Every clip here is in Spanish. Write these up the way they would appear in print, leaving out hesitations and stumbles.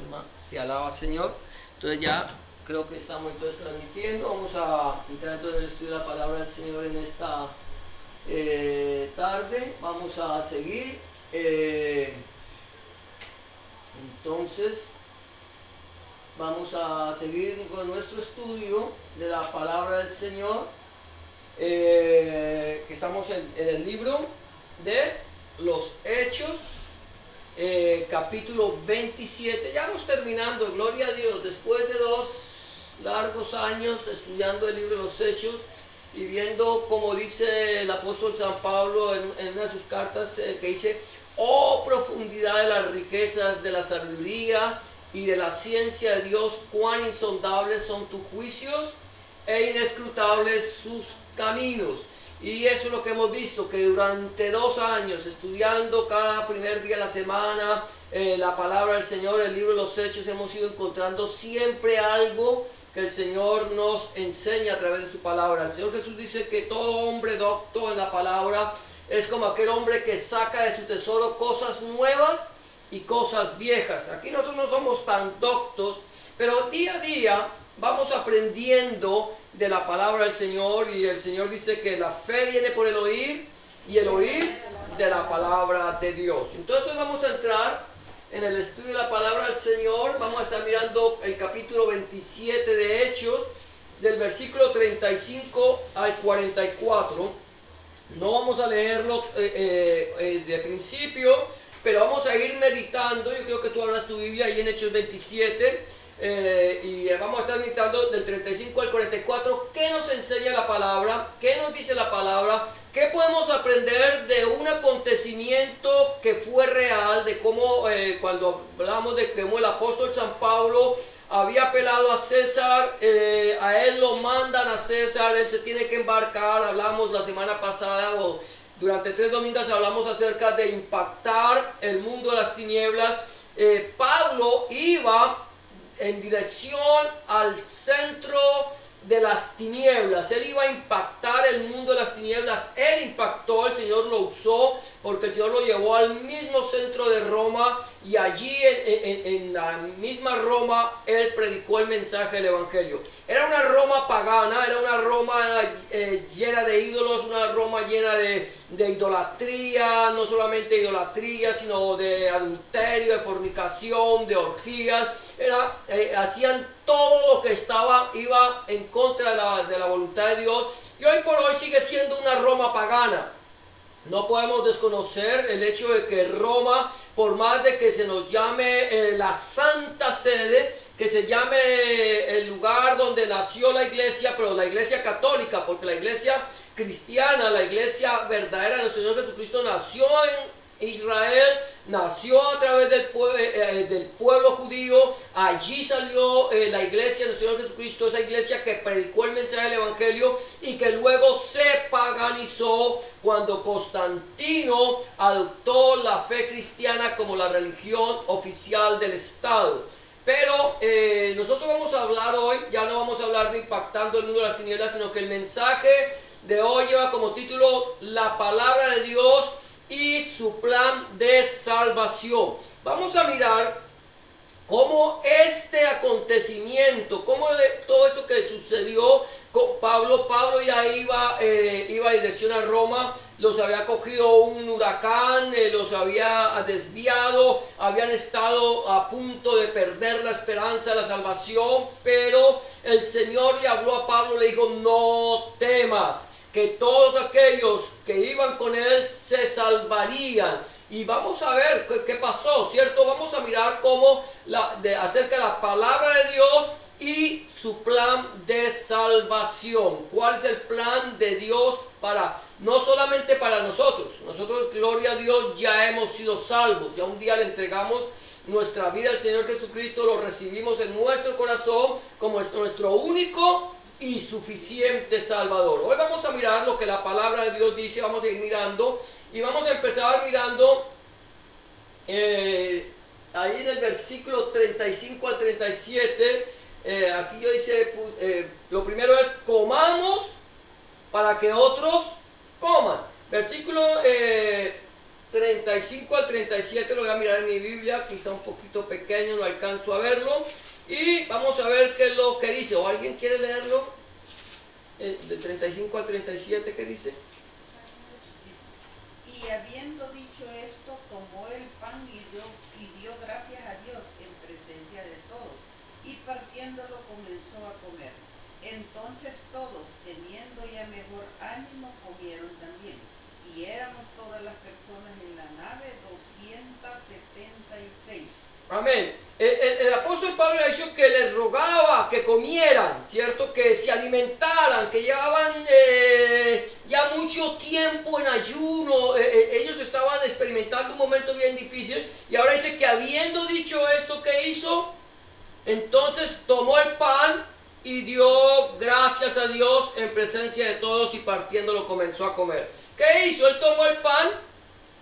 alma se alaba al Señor. Entonces ya creo que estamos entonces transmitiendo. Vamos a entrar entonces en el estudio de la palabra del Señor en esta tarde. Vamos a seguir. Entonces vamos a seguir con nuestro estudio de la palabra del Señor, que estamos en el libro de los Hechos, capítulo 27. Ya vamos terminando, gloria a Dios, después de 2 largos años estudiando el libro de los Hechos y viendo, como dice el apóstol San Pablo en una de sus cartas, que dice: oh profundidad de las riquezas de la sabiduría y de la ciencia de Dios, cuán insondables son tus juicios e inescrutables sus caminos. Y eso es lo que hemos visto, que durante 2 años estudiando cada primer día de la semana la palabra del Señor, el libro de los Hechos, hemos ido encontrando siempre algo que el Señor nos enseña a través de su palabra. El Señor Jesús dice que todo hombre docto en la palabra es como aquel hombre que saca de su tesoro cosas nuevas y cosas viejas. Aquí nosotros no somos tan doctos, pero día a día vamos aprendiendo de la palabra del Señor, y el Señor dice que la fe viene por el oír y el oír de la palabra de Dios. Entonces vamos a entrar en el estudio de la palabra del Señor. Vamos a estar mirando el capítulo 27 de Hechos, del versículo 35 al 44. No vamos a leerlo de principio, pero vamos a ir meditando. Yo creo que tú abras tu Biblia ahí en Hechos 27, y vamos a estar meditando del 35 al 44. ¿Qué nos enseña la palabra? ¿Qué nos dice la palabra? ¿Qué podemos aprender de un acontecimiento que fue real? De cómo, cuando hablamos de cómo el apóstol San Pablo había apelado a César, a él lo mandan a César, él se tiene que embarcar. Hablamos la semana pasada, o durante 3 domingos hablamos acerca de impactar el mundo de las tinieblas. Pablo iba en dirección al centro de las tinieblas. Él iba a impactar el mundo de las tinieblas. Él impactó, el Señor lo usó, porque el Señor lo llevó al mismo centro de Roma, y allí en la misma Roma él predicó el mensaje del Evangelio. Era una Roma pagana, era una Roma llena de ídolos, una Roma llena de idolatría, no solamente idolatría, sino de adulterio, de fornicación, de orgías. Hacían todo lo que iba en contra de la voluntad de Dios, y hoy por hoy sigue siendo una Roma pagana. No podemos desconocer el hecho de que Roma, por más de que se nos llame la Santa Sede, que se llame el lugar donde nació la iglesia, pero la iglesia católica, porque la iglesia cristiana, la iglesia verdadera de nuestro Señor Jesucristo, nació en Israel, nació a través del pueblo judío. Allí salió la iglesia del Señor Jesucristo, esa iglesia que predicó el mensaje del Evangelio y que luego se paganizó cuando Constantino adoptó la fe cristiana como la religión oficial del Estado. Pero nosotros vamos a hablar hoy, ya no vamos a hablar de impactando el mundo de las tinieblas, sino que el mensaje de hoy lleva como título la palabra de Dios y su plan de salvación. Vamos a mirar cómo este acontecimiento, cómo todo esto que sucedió con Pablo ya iba en dirección a Roma. Los había cogido un huracán, los había desviado, habían estado a punto de perder la esperanza de la salvación, pero el Señor le habló a Pablo, le dijo: no temas, que todos aquellos que iban con él se salvarían. Y vamos a ver qué pasó, ¿cierto? Vamos a mirar cómo acerca de la palabra de Dios y su plan de salvación. ¿Cuál es el plan de Dios no solamente para nosotros? Nosotros, gloria a Dios, ya hemos sido salvos. Ya un día le entregamos nuestra vida al Señor Jesucristo, lo recibimos en nuestro corazón como nuestro único y suficiente Salvador. Hoy vamos a mirar lo que la palabra de Dios dice. Vamos a ir mirando, y vamos a empezar mirando ahí en el versículo 35 al 37. Aquí yo dice, lo primero es: comamos para que otros coman. Versículo 35 al 37, lo voy a mirar en mi Biblia, aquí está un poquito pequeño, no alcanzo a verlo. Y vamos a ver qué es lo que dice. ¿O alguien quiere leerlo? De 35 al 37, ¿qué dice? Y habiendo dicho esto, tomó el pan y dio gracias a Dios en presencia de todos, y partiéndolo comenzó a comer. Entonces todos, teniendo ya mejor ánimo, comieron también. Y éramos todas las personas en la nave 276. Amén. El apóstol Pablo ha dicho que les rogaba que comieran, ¿cierto? Que se alimentaran, que llevaban ya mucho tiempo en ayuno. Ellos estaban experimentando un momento bien difícil. Y ahora dice que habiendo dicho esto, ¿qué hizo? Entonces tomó el pan y dio gracias a Dios en presencia de todos y partiéndolo comenzó a comer. ¿Qué hizo? Él tomó el pan.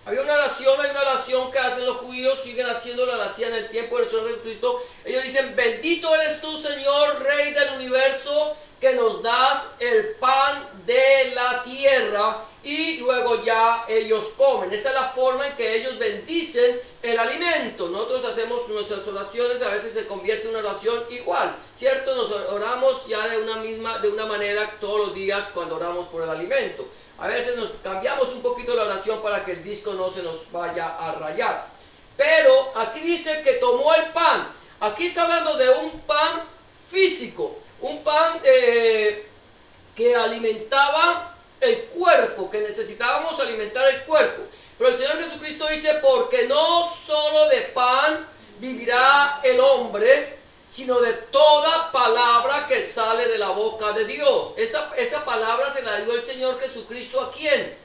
Había una oración, hay una oración que hacen los judíos, siguen haciéndola, la hacían en el tiempo del Señor Jesucristo. Ellos dicen, bendito eres tú, Señor, Rey del universo, que nos das el pan de la tierra. Y luego ya ellos comen. Esa es la forma en que ellos bendicen el alimento. Nosotros hacemos nuestras oraciones, a veces se convierte en una oración igual, ¿cierto? Nos oramos ya de una manera todos los días cuando oramos por el alimento. A veces nos cambiamos un poquito la oración para que el disco no se nos vaya a rayar. Pero aquí dice que tomó el pan. Aquí está hablando de un pan físico, un pan que alimentaba el cuerpo, que necesitábamos alimentar el cuerpo. Pero el Señor Jesucristo dice, porque no solo de pan vivirá el hombre, sino de toda palabra que sale de la boca de Dios. Esa palabra se la dio el Señor Jesucristo ¿a quién?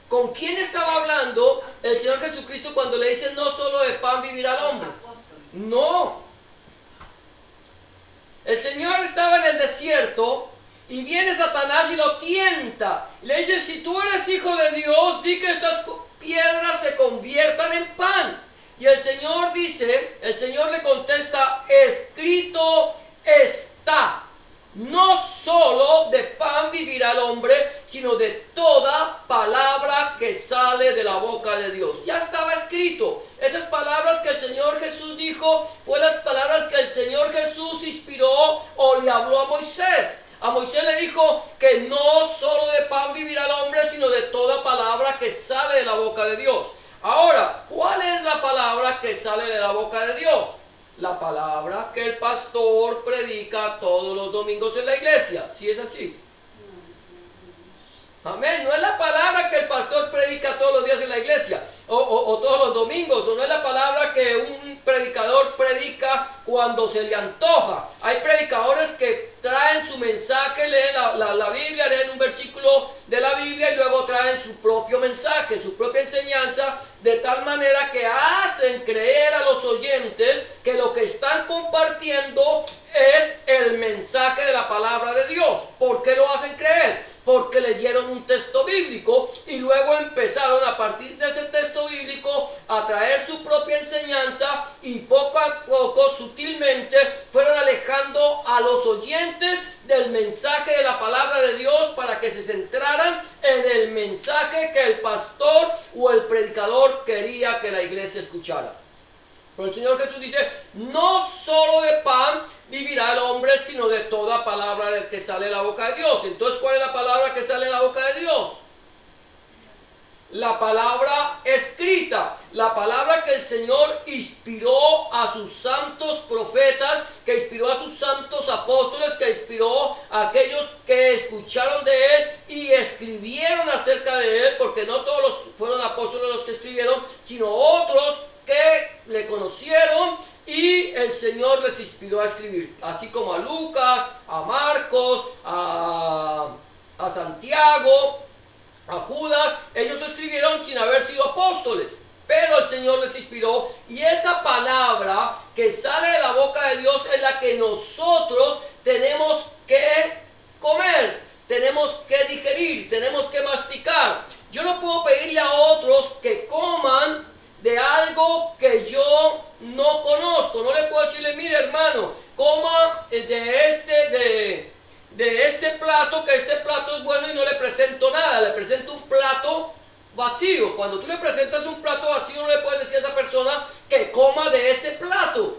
¿Con quién estaba hablando el Señor Jesucristo cuando le dice no solo de pan vivirá el hombre? No. El Señor estaba en el desierto y viene Satanás y lo tienta. Le dice, si tú eres hijo de Dios, di que estas piedras se conviertan en pan. Y el Señor dice, el Señor le contesta, escrito está. No solo de pan vivirá el hombre, sino de toda palabra que sale de la boca de Dios. Ya estaba escrito. Esas palabras que el Señor Jesús dijo, fue las palabras que el Señor Jesús inspiró o le habló a Moisés. A Moisés le dijo que no solo de pan vivirá el hombre, sino de toda palabra que sale de la boca de Dios. Ahora, ¿cuál es la palabra que sale de la boca de Dios? La palabra que el pastor predica todos los domingos en la iglesia. ¿Sí es así? Amén. No es la palabra que el pastor predica todos los días en la iglesia o todos los domingos, o no es la palabra que un predicador predica cuando se le antoja. Hay predicadores que traen su mensaje, leen la Biblia, leen un versículo de la Biblia y luego traen su propio mensaje, su propia enseñanza, de tal manera que hacen creer a los oyentes que lo que están compartiendo es el mensaje de la palabra de Dios. ¿Por qué lo hacen creer? Porque leyeron un texto bíblico y luego empezaron a partir de ese texto bíblico a traer su propia enseñanza y poco a poco, sutilmente, fueron alejando a los oyentes del mensaje de la palabra de Dios para que se centraran en el mensaje que el pastor o el predicador quería que la iglesia escuchara. Pero el Señor Jesús dice, no solo de pan vivirá el hombre, sino de toda palabra que sale de la boca de Dios. Entonces, ¿cuál es la palabra que sale de la boca de Dios? La palabra escrita, la palabra que el Señor inspiró a sus santos profetas, que inspiró a sus santos apóstoles, que inspiró a aquellos que escucharon de Él y escribieron acerca de Él, porque no todos fueron apóstoles los que escribieron, sino otros que le conocieron y el Señor les inspiró a escribir, así como a Lucas, a Marcos, a Santiago, a Judas. Ellos escribieron sin haber sido apóstoles, pero el Señor les inspiró, y esa palabra que sale de la boca de Dios es la que nosotros tenemos que comer, tenemos que digerir, tenemos que masticar. Yo no puedo pedirle a otros que coman de algo que yo no conozco. No le puedo decirle, mire hermano, coma de de este plato, que este plato es bueno y no le presento nada, le presento un plato vacío. Cuando tú le presentas un plato vacío, no le puedes decir a esa persona que coma de ese plato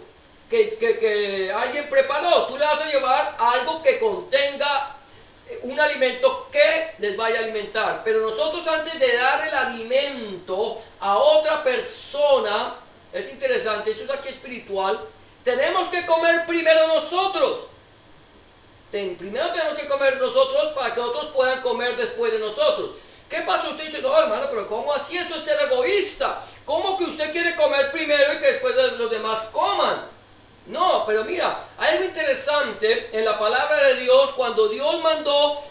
que alguien preparó. Tú le vas a llevar algo que contenga un alimento que les vaya a alimentar. Pero nosotros, antes de dar el alimento a otra persona, es interesante, esto es aquí espiritual, tenemos que comer primero nosotros. Primero tenemos que comer nosotros para que otros puedan comer después de nosotros. ¿Qué pasa? Usted dice, no, hermano, pero ¿cómo así? Eso es ser egoísta. ¿Cómo que usted quiere comer primero y que después los demás coman? No, pero mira, hay algo interesante en la palabra de Dios. Cuando Dios mandó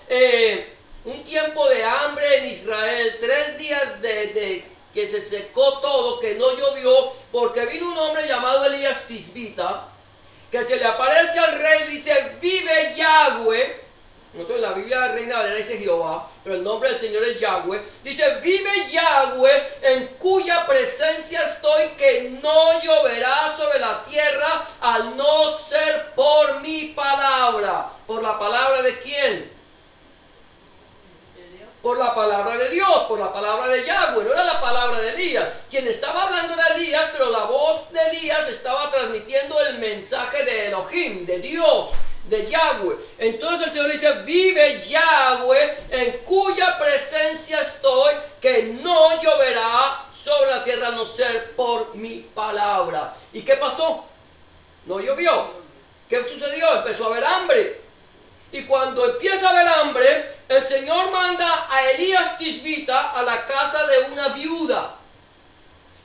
un tiempo de hambre en Israel, 3 días de que se secó todo, que no llovió, porque vino un hombre llamado Elías Tisbita, que se le aparece al rey y dice, vive Yahweh. Nosotros en la Biblia Reina Valera dice Jehová, pero el nombre del Señor es Yahweh. Dice, vive Yahweh, en cuya presencia estoy, que no lloverá sobre la tierra, al no ser por mi palabra. ¿Por la palabra de quién? Por la palabra de Dios, por la palabra de Yahweh, no era la palabra de Elías. Quien estaba hablando era Elías, pero la voz de Elías estaba transmitiendo el mensaje de Elohim, de Dios, de Yahweh. Entonces el Señor dice, vive Yahweh, en cuya presencia estoy, que no lloverá sobre la tierra a no ser por mi palabra. ¿Y qué pasó? No llovió. ¿Qué sucedió? Empezó a haber hambre. Y cuando empieza a haber hambre, el Señor manda a Elías Tisbita a la casa de una viuda.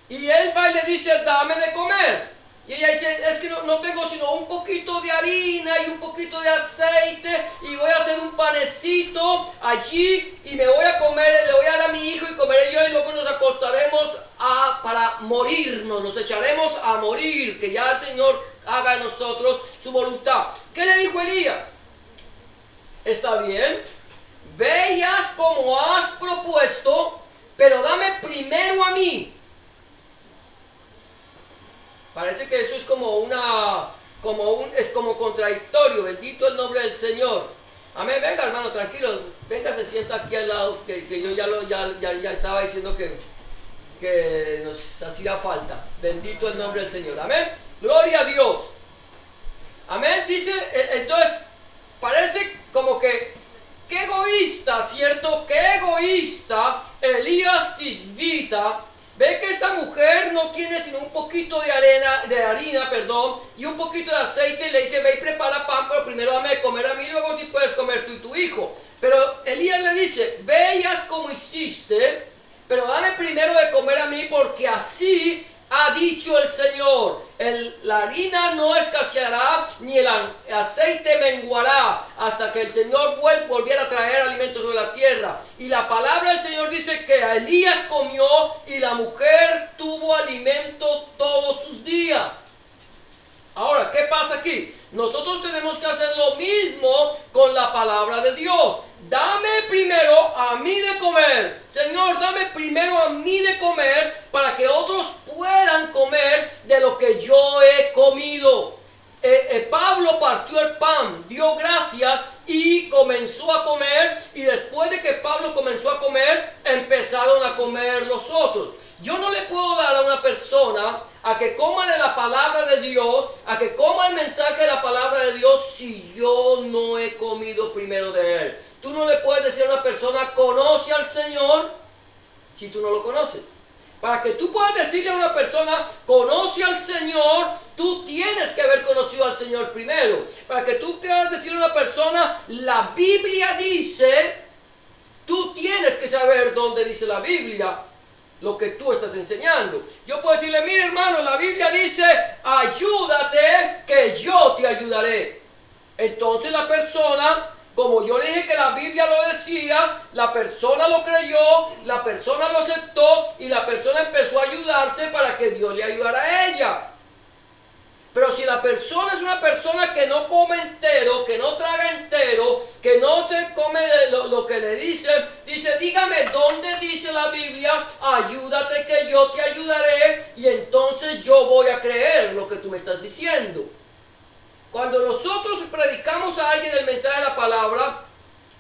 Y él va y le dice, dame de comer. Y ella dice, es que no tengo sino un poquito de harina y un poquito de aceite, y voy a hacer un panecito allí y me voy a comer, le voy a dar a mi hijo y comeré yo, y luego nos acostaremos para morirnos, nos echaremos a morir, que ya el Señor haga en nosotros su voluntad. ¿Qué le dijo Elías? Está bien, ve y haz como has propuesto, pero dame primero a mí. Parece que eso es es como contradictorio. Bendito el nombre del Señor. Amén. Venga, hermano, tranquilo. Venga, se sienta aquí al lado, que yo ya estaba diciendo que nos hacía falta. Bendito el nombre del Señor. Amén. Gloria a Dios. Amén. Dice, entonces, parece como que, qué egoísta, ¿cierto? Qué egoísta Elías Tisbita. Ve que esta mujer no tiene sino un poquito de harina, y un poquito de aceite, y le dice, ve y prepara pan, pero primero dame de comer a mí, luego si puedes comer tú y tu hijo. Pero Elías le dice, ve y haz como hiciste, pero dame primero de comer a mí, porque así ha dicho el Señor, la harina no escaseará, ni el aceite menguará, hasta que el Señor volviera a traer alimentos sobre la tierra. Y la palabra del Señor dice que Elías comió y la mujer tuvo alimento todos sus días. Ahora, ¿qué pasa aquí? Nosotros tenemos que hacer lo mismo con la palabra de Dios. Dame primero a mí de comer. Señor, dame primero a mí de comer para que otros puedan comer de lo que yo he comido. Pablo partió el pan, dio gracias y comenzó a comer, y después de que Pablo comenzó a comer, empezaron a comer los otros. Yo no le puedo dar a una persona a que coma de la palabra de Dios, a que coma el mensaje de la palabra de Dios, si yo no he comido primero de él. Tú no le puedes decir a una persona, conoce al Señor, si tú no lo conoces. Para que tú puedas decirle a una persona, conoce al Señor, tú tienes que haber conocido al Señor primero. Para que tú puedas decirle a una persona, la Biblia dice, tú tienes que saber dónde dice la Biblia lo que tú estás enseñando. Yo puedo decirle, mire hermano, la Biblia dice, ayúdate que yo te ayudaré. Entonces la persona, como yo le dije que la Biblia lo decía, la persona lo creyó, la persona lo aceptó y la persona empezó a ayudarse para que Dios le ayudara a ella. Pero si la persona es una persona que no come entero, que no traga entero, que no se come lo que le dice, dígame dónde dice la Biblia, ayúdate que yo te ayudaré, y entonces yo voy a creer lo que tú me estás diciendo. Cuando nosotros predicamos a alguien el mensaje de la palabra,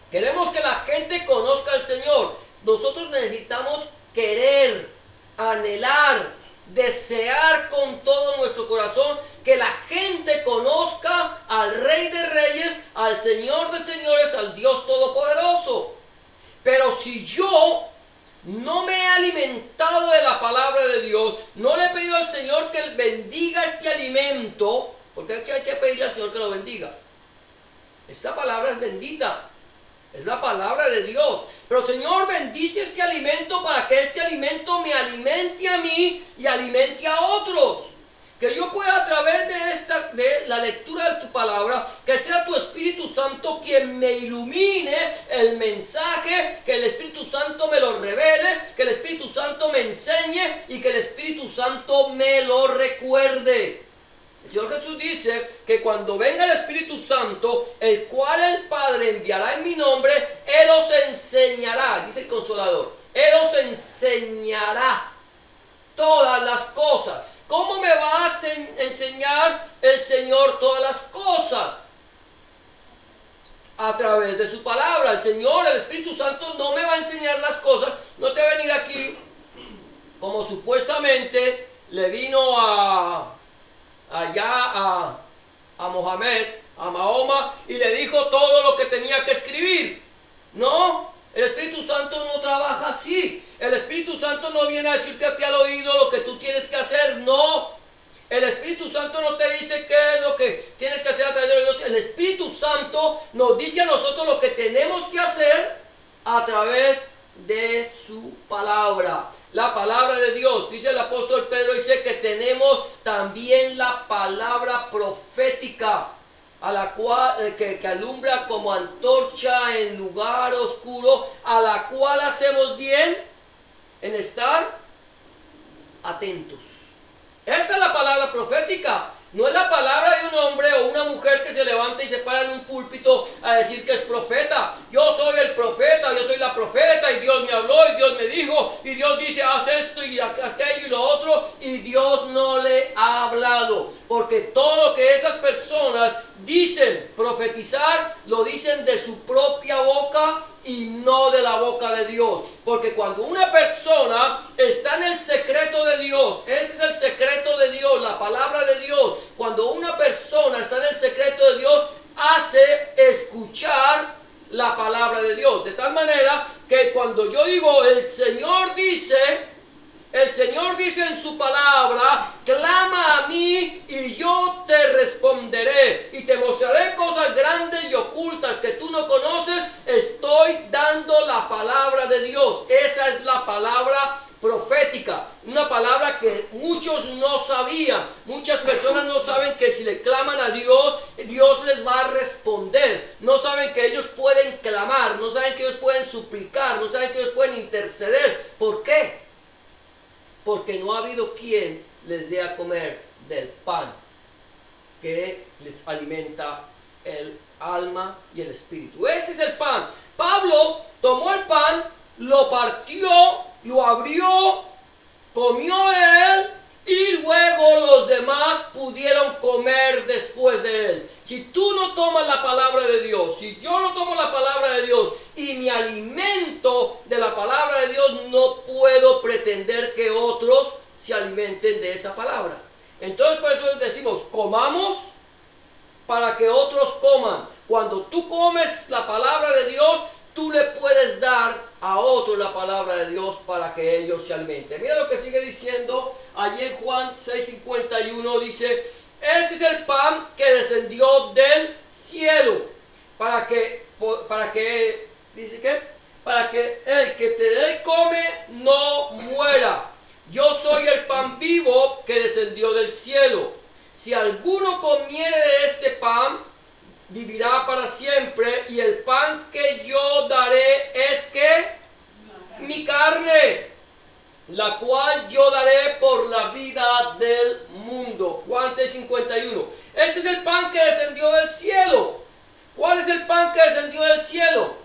queremos que la gente conozca al Señor. Nosotros necesitamos querer, anhelar, desear con todo nuestro corazón que la gente conozca al Rey de Reyes, al Señor de Señores, al Dios Todopoderoso. Pero si yo no me he alimentado de la palabra de Dios, no le he pedido al Señor que Él bendiga este alimento, porque hay que pedirle al Señor que lo bendiga. Esta palabra es bendita, es la palabra de Dios. Pero Señor, bendice este alimento para que este alimento me alimente a mí y alimente a otros. Que yo pueda a través de la lectura de tu palabra, que sea tu Espíritu Santo quien me ilumine el mensaje, que el Espíritu Santo me lo revele, que el Espíritu Santo me enseñe y que el Espíritu Santo me lo recuerde. El Señor Jesús dice que cuando venga el Espíritu Santo, el cual el Padre enviará en mi nombre, Él os enseñará, dice el Consolador, Él os enseñará todas las cosas. ¿Cómo me va a enseñar el Señor todas las cosas? A través de su palabra. El Señor, el Espíritu Santo, no me va a enseñar las cosas. No te va a venir aquí como supuestamente le vino allá a Mohamed, a Mahoma, y le dijo todo lo que tenía que escribir. No, el Espíritu Santo no trabaja así. El Espíritu Santo no viene a decirte a ti al oído lo que tú tienes que hacer, no. El Espíritu Santo no te dice qué es lo que tienes que hacer a través de Dios. El Espíritu Santo nos dice a nosotros lo que tenemos que hacer a través de su palabra. La palabra de Dios, dice el apóstol Pedro, dice que tenemos también la palabra profética, a la cual que alumbra como antorcha en lugar oscuro, a la cual hacemos bien en estar atentos. Esta es la palabra profética. No es la palabra de un hombre o una mujer que se levanta y se para en un púlpito a decir que es profeta. Yo soy el profeta, yo soy la profeta, y Dios me habló, y Dios me dijo, y Dios dice, haz esto y aquello y lo otro, y Dios no le ha hablado. Porque todo lo que esas personas dicen profetizar, lo dicen de su propia boca y no de la boca de Dios. Porque cuando una persona está en el secreto de Dios, ese es el secreto de Dios, la palabra de Dios. Cuando una persona está en el secreto de Dios, hace escuchar la palabra de Dios. De tal manera que cuando yo digo, el Señor dice en su palabra, clama a mí y yo te responderé y te mostraré cosas grandes y ocultas que tú no conoces. Estoy dando la palabra de Dios. Esa es la palabra profética, una palabra que muchos no sabían. Muchas personas no saben que si le claman a Dios, Dios les va a responder. No saben que ellos pueden clamar, no saben que ellos pueden suplicar, no saben que ellos pueden interceder. ¿Por qué? Porque no ha habido quien les dé a comer del pan que les alimenta el alma y el espíritu. Este es el pan. Pablo tomó el pan, lo partió, lo abrió, comió él, y luego los demás pudieron comer después de él. Si tú no tomas la palabra de Dios, si yo no tomo la palabra de Dios y me alimento de la palabra de Dios, no puedo pretender que otros se alimenten de esa palabra. Entonces por eso decimos, comamos para que otros coman. Cuando tú comes la palabra de Dios, tú le puedes dar a otros la palabra de Dios para que ellos se alimenten. Mira lo que sigue diciendo allí en Juan 6:51, dice, este es el pan que descendió del cielo, para que el que de él come no muera. Yo soy el pan vivo que descendió del cielo. Si alguno comiere de este pan, vivirá para siempre, y el pan que yo daré es que mi carne, la cual yo daré por la vida del mundo. Juan 6:51. Este es el pan que descendió del cielo. ¿Cuál es el pan que descendió del cielo?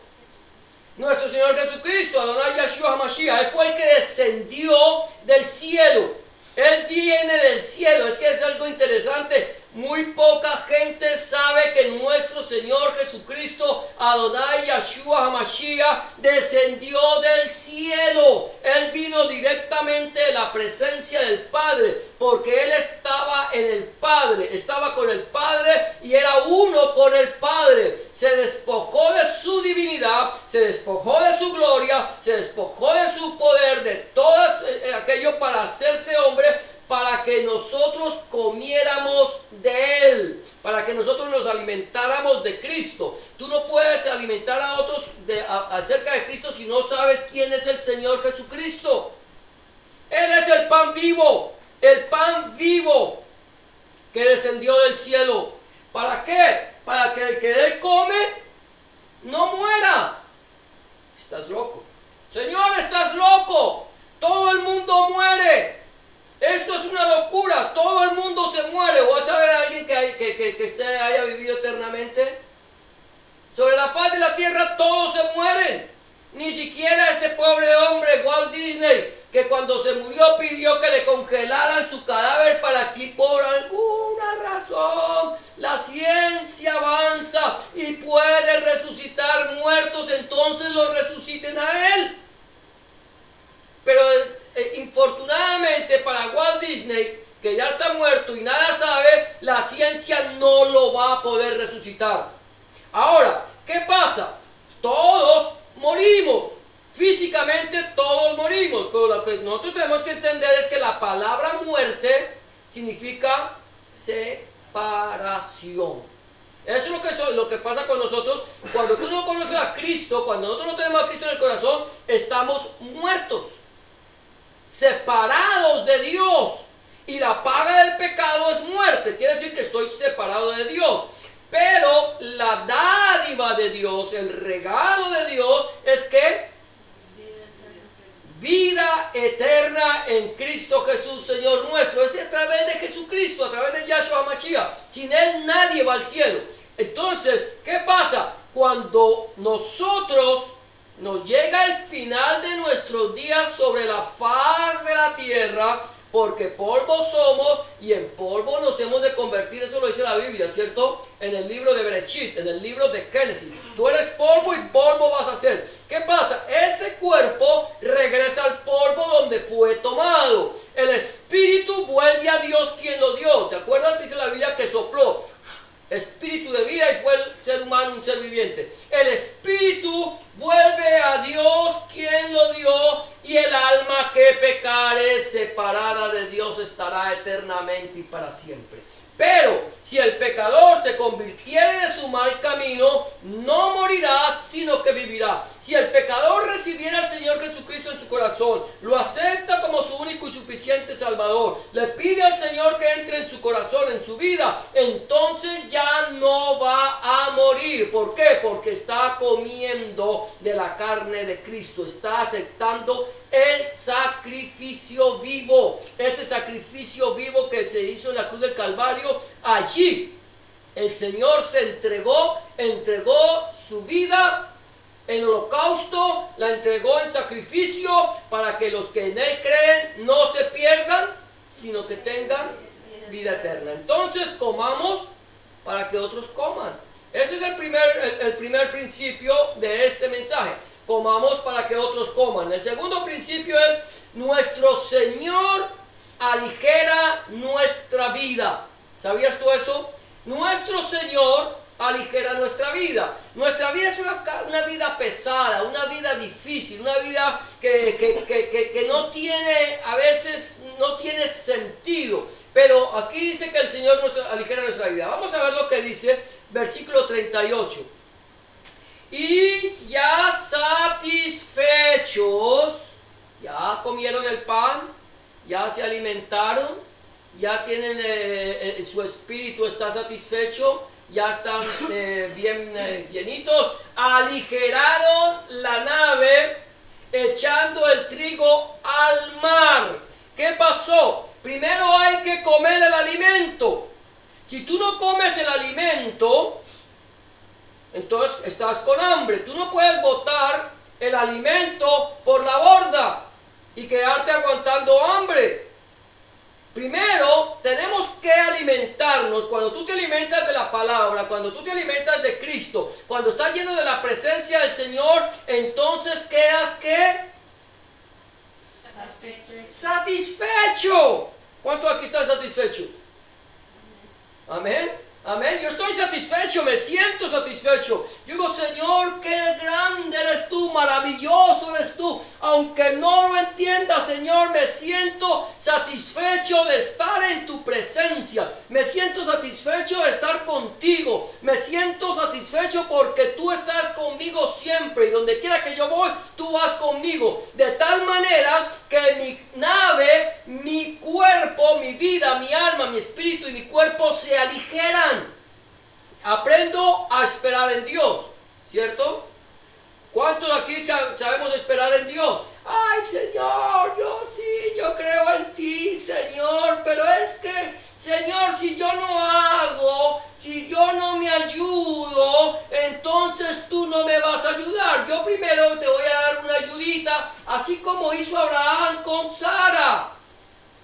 Nuestro Señor Jesucristo, Adonai Yahshua HaMashiach. Él fue el que descendió del cielo. Él viene del cielo. Es que es algo interesante. Muy poca gente sabe que nuestro Señor Jesucristo, Adonai Yahshua HaMashiach, descendió del cielo. Él vino directamente de la presencia del Padre, porque Él estaba en el Padre, estaba con el Padre y era uno con el Padre. Se despojó de su divinidad, se despojó de su gloria, se despojó de su poder, de todo aquello para hacerse hombre, para que nosotros comiéramos de Él, para que nosotros nos alimentáramos de Cristo. Tú no puedes alimentar a otros acerca de Cristo si no sabes quién es el Señor Jesucristo. Él es el pan vivo que descendió del cielo. ¿Para qué? Para que el que Él come no muera. Estás loco. Señor, estás loco. Todo el mundo muere. Esto es una locura, todo el mundo se muere. ¿Vas a ver a alguien que haya vivido eternamente? Sobre la faz de la tierra todos se mueren. Ni siquiera este pobre hombre, Walt Disney, que cuando se murió pidió que le congelaran su cadáver para que por alguna razón la ciencia avanza y puede resucitar muertos, entonces lo resuciten a él. Pero infortunadamente para Walt Disney, que ya está muerto y nada sabe, la ciencia no lo va a poder resucitar. Ahora, ¿qué pasa? Todos morimos, físicamente todos morimos, pero lo que nosotros tenemos que entender es que la palabra muerte significa separación. Eso es lo que pasa con nosotros. Cuando tú no conoces a Cristo, cuando nosotros no tenemos a Cristo en el corazón, estamos muertos, separados de Dios, y la paga del pecado es muerte. Quiere decir que estoy separado de Dios. Pero la dádiva de Dios, el regalo de Dios es que vida eterna en Cristo Jesús, Señor nuestro. Es a través de Jesucristo, a través de Yahshua HaMashiach. Sin Él nadie va al cielo. Entonces, ¿qué pasa? Cuando nosotros nos llega el final de nuestros días sobre la faz de la tierra, porque polvo somos y en polvo nos hemos de convertir. Eso lo dice la Biblia, ¿cierto? En el libro de Bereshit, en el libro de Génesis. Tú eres polvo y polvo vas a ser. ¿Qué pasa? Este cuerpo regresa al polvo donde fue tomado. El espíritu vuelve a Dios quien lo dio. ¿Te acuerdas? Dice la Biblia que sopló espíritu de vida y fue el ser humano un ser viviente. El espíritu vuelve a Dios quien lo dio, y el alma que pecare separada de Dios estará eternamente y para siempre. Pero si el pecador se convirtiere de su mal camino, no morirá, sino que vivirá. Si el pecador recibiera al Señor Jesucristo en su corazón, lo acepta como su único y suficiente Salvador, le pide al Señor que entre en su corazón, en su vida, entonces ya no va a morir. ¿Por qué? Porque está comiendo de la carne de Cristo, está aceptando el sacrificio vivo, ese sacrificio vivo que se hizo en la cruz del Calvario. Allí el Señor se entregó su vida en holocausto, la entregó en sacrificio para que los que en Él creen no se pierdan, sino que tengan vida eterna. Entonces comamos para que otros coman. Ese es el primer principio de este mensaje. Comamos para que otros coman. El segundo principio es: nuestro Señor aligera nuestra vida. ¿Sabías tú eso? Nuestro Señor aligera nuestra vida. Nuestra vida es una vida pesada, una vida difícil, una vida que no tiene, a veces no tiene sentido. Pero aquí dice que el Señor aligera nuestra vida. Vamos a ver lo que dice versículo 38. Y ya satisfechos, ya comieron el pan, ya se alimentaron, ya tienen, su espíritu está satisfecho, ya están bien llenitos, aligeraron la nave echando el trigo al mar. ¿Qué pasó? Primero hay que comer el alimento. Si tú no comes el alimento, entonces estás con hambre. Tú no puedes botar el alimento por la borda y quedarte aguantando hambre. Primero tenemos que alimentar alimentarnos, cuando tú te alimentas de la palabra, cuando tú te alimentas de Cristo, cuando estás lleno de la presencia del Señor, entonces quedas ¿qué? Satisfecho. ¿Cuántos aquí están satisfechos? Amén. Amén. Yo estoy satisfecho, me siento satisfecho. Yo digo, Señor, qué grande eres tú, maravilloso eres tú. Aunque no lo entienda, Señor, me siento satisfecho de estar en tu presencia. Me siento satisfecho de estar contigo. Me siento satisfecho porque tú estás conmigo siempre. Y donde quiera que yo voy, tú vas conmigo. De tal manera que mi nave, mi cuerpo, mi vida, mi alma, mi espíritu y mi cuerpo se aligeran. Aprendo a esperar en Dios, ¿cierto? ¿Cuántos aquí sabemos esperar en Dios? Ay, Señor, yo creo en ti, Señor, pero es que, Señor, si yo no hago, si yo no me ayudo, entonces tú no me vas a ayudar. Yo primero te voy a dar una ayudita, así como hizo Abraham con Sara.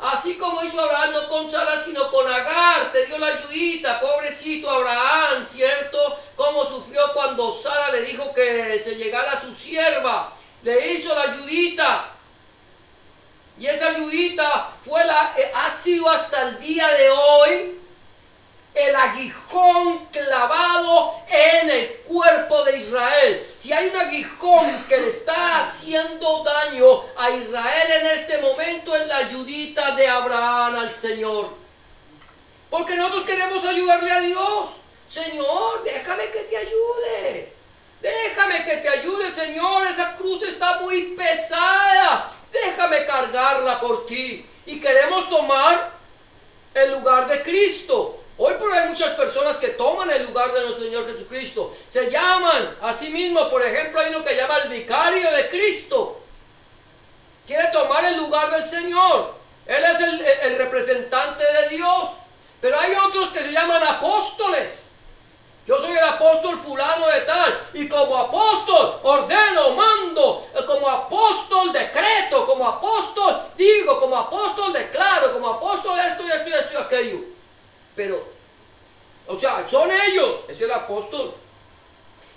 Así como hizo Abraham, no con Sara, sino con Agar, te dio la ayudita, pobrecito Abraham, ¿cierto? Cómo sufrió cuando Sara le dijo que se llegara a su sierva, le hizo la ayudita. Y esa ayudita ha sido hasta el día de hoy el aguijón clavado en el cuerpo de Israel. Si hay un aguijón que le está haciendo daño a Israel en este momento, es la ayudita de Abraham al Señor. Porque nosotros queremos ayudarle a Dios. Señor, déjame que te ayude. Déjame que te ayude, Señor. Esa cruz está muy pesada. Déjame cargarla por ti. Y queremos tomar el lugar de Cristo. Hoy por ahí hay muchas personas que toman el lugar de nuestro Señor Jesucristo. Se llaman a sí mismos, por ejemplo, hay uno que llama el vicario de Cristo. Quiere tomar el lugar del Señor. Él es el representante de Dios. Pero hay otros que se llaman apóstoles. Yo soy el apóstol fulano de tal. Y como apóstol ordeno, mando. Como apóstol decreto. Como apóstol digo. Como apóstol declaro. Como apóstol esto y esto y esto y aquello. Pero, o sea, son ellos, es el apóstol.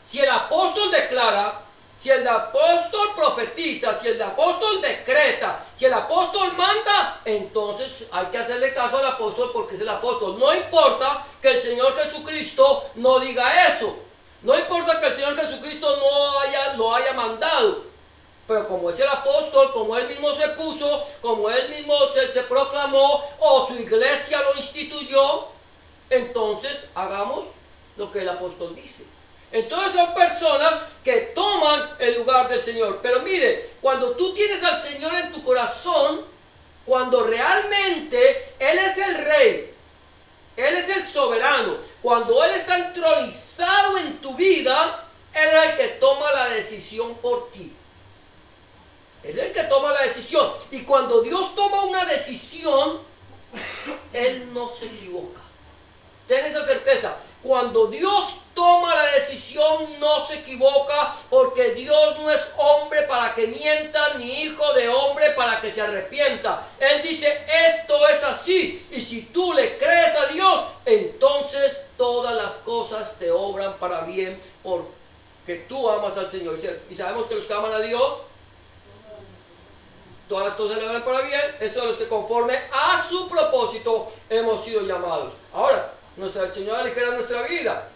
Si el apóstol declara, si el apóstol profetiza, si el apóstol decreta, si el apóstol manda, entonces hay que hacerle caso al apóstol porque es el apóstol. No importa que el Señor Jesucristo no diga eso. No importa que el Señor Jesucristo no haya mandado. Pero como es el apóstol, como él mismo se puso, como él mismo se proclamó, o su iglesia lo instituyó, entonces hagamos lo que el apóstol dice. Entonces son personas que toman el lugar del Señor. Pero mire, cuando tú tienes al Señor en tu corazón, cuando realmente Él es el Rey, Él es el soberano, cuando Él está entronizado en tu vida, Él es el que toma la decisión por ti. Es el que toma la decisión. Y cuando Dios toma una decisión, Él no se equivoca. Ten esa certeza. Cuando Dios toma la decisión, no se equivoca, porque Dios no es hombre para que mienta, ni hijo de hombre para que se arrepienta. Él dice, esto es así. Y si tú le crees a Dios, entonces todas las cosas te obran para bien, porque tú amas al Señor. Y sabemos que los que aman a Dios, todas las cosas le van para bien. Esto es lo que conforme a su propósito hemos sido llamados. Ahora, el Señor aligera nuestra vida.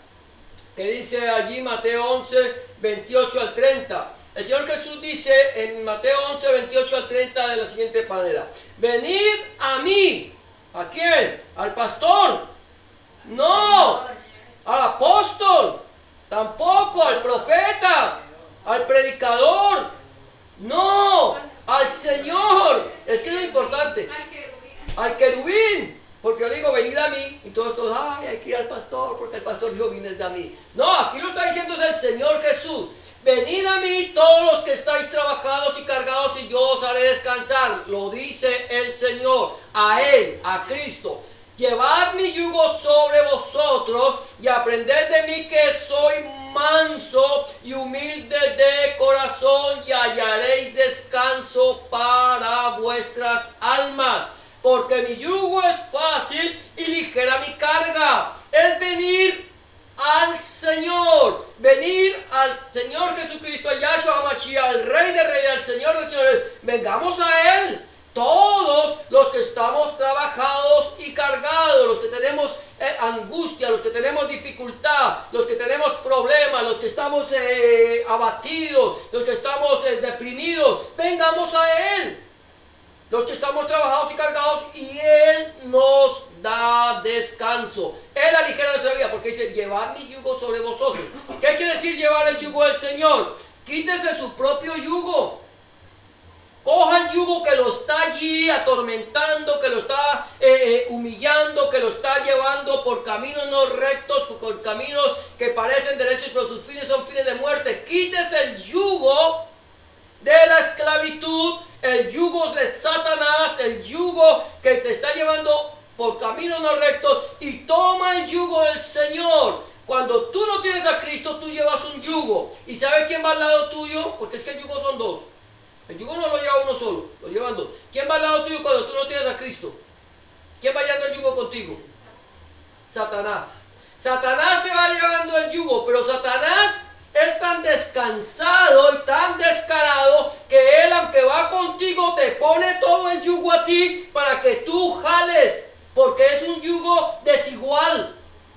Que dice allí Mateo 11, 28 al 30. El Señor Jesús dice en Mateo 11, 28 al 30 de la siguiente manera. Venid a mí. ¿A quién? ¿Al pastor? No. ¿Al apóstol? Tampoco. ¿Al profeta? ¿Al predicador? No. Al Señor. Es que es lo importante. Al querubín. Porque yo digo, venid a mí, y todos, ay, hay que ir al pastor, porque el pastor dijo, venid a mí. No, aquí lo está diciendo es el Señor Jesús. Venid a mí todos los que estáis trabajados y cargados, y yo os haré descansar. Lo dice el Señor, a Él, a Cristo. Llevad mi yugo sobre vosotros, y aprended de mí que soy manso y humilde de corazón, y hallaréis descanso para vuestras almas. Porque mi yugo es fácil y ligera mi carga. Señor Jesucristo, a Yahshua HaMashiach, al Rey de Reyes, al Señor de Señores, vengamos a Él. Todos los que estamos trabajados y cargados, los que tenemos angustia, los que tenemos dificultad, los que tenemos problemas, los que estamos abatidos, los que estamos deprimidos, vengamos a Él. Los que estamos trabajados y cargados, y Él nos da descanso. Él aligera nuestra vida, porque dice, llevad mi yugo sobre vosotros. ¿Qué quiere decir llevar el yugo del Señor? Quítese su propio yugo. Coja el yugo que lo está allí atormentando, que lo está humillando, que lo está llevando por caminos no rectos, por caminos que parecen derechos, pero sus fines son fines de muerte. Quítese el yugo de la esclavitud, el yugo de Satanás, el yugo que te está llevando por caminos no rectos, y toma el yugo del Señor. Cuando tú no tienes a Cristo, tú llevas un yugo. ¿Y sabes quién va al lado tuyo? Porque es que el yugo son dos. El yugo no lo lleva uno solo, lo llevan dos. ¿Quién va al lado tuyo cuando tú no tienes a Cristo? ¿Quién va llevando el yugo contigo? Satanás. Satanás te va llevando el yugo, pero Satanás es tan descansado y tan descarado que él, aunque va contigo, te pone todo el yugo a ti para que tú jales, porque es un yugo desigual.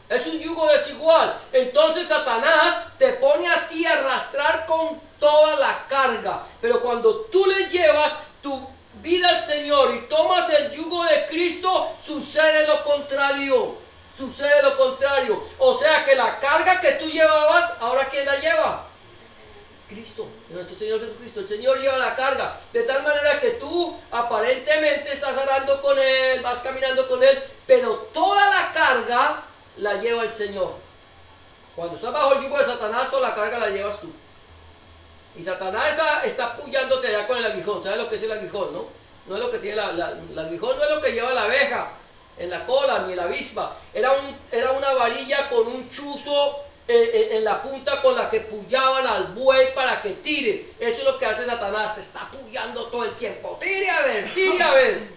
Es un yugo desigual. Entonces Satanás te pone a ti a arrastrar con toda la carga. Pero cuando tú le llevas tu vida al Señor y tomas el yugo de Cristo, sucede lo contrario. Sucede lo contrario. O sea que la carga que tú llevabas, ¿ahora quién la lleva? Cristo, nuestro Señor Jesucristo. El Señor lleva la carga. De tal manera que tú aparentemente estás hablando con Él, vas caminando con Él, pero toda la carga la lleva el Señor. Cuando estás bajo el yugo de Satanás, toda la carga la llevas tú. Y Satanás está apoyándote allá con el aguijón. ¿Sabes lo que es el aguijón, no? No es lo que tiene el aguijón, no es lo que lleva la abeja en la cola, ni la avispa. Era una varilla con un chuzo en la punta con la que pullaban al buey para que tire. Eso es lo que hace Satanás, te está puyando todo el tiempo. Tire a ver, tire a ver.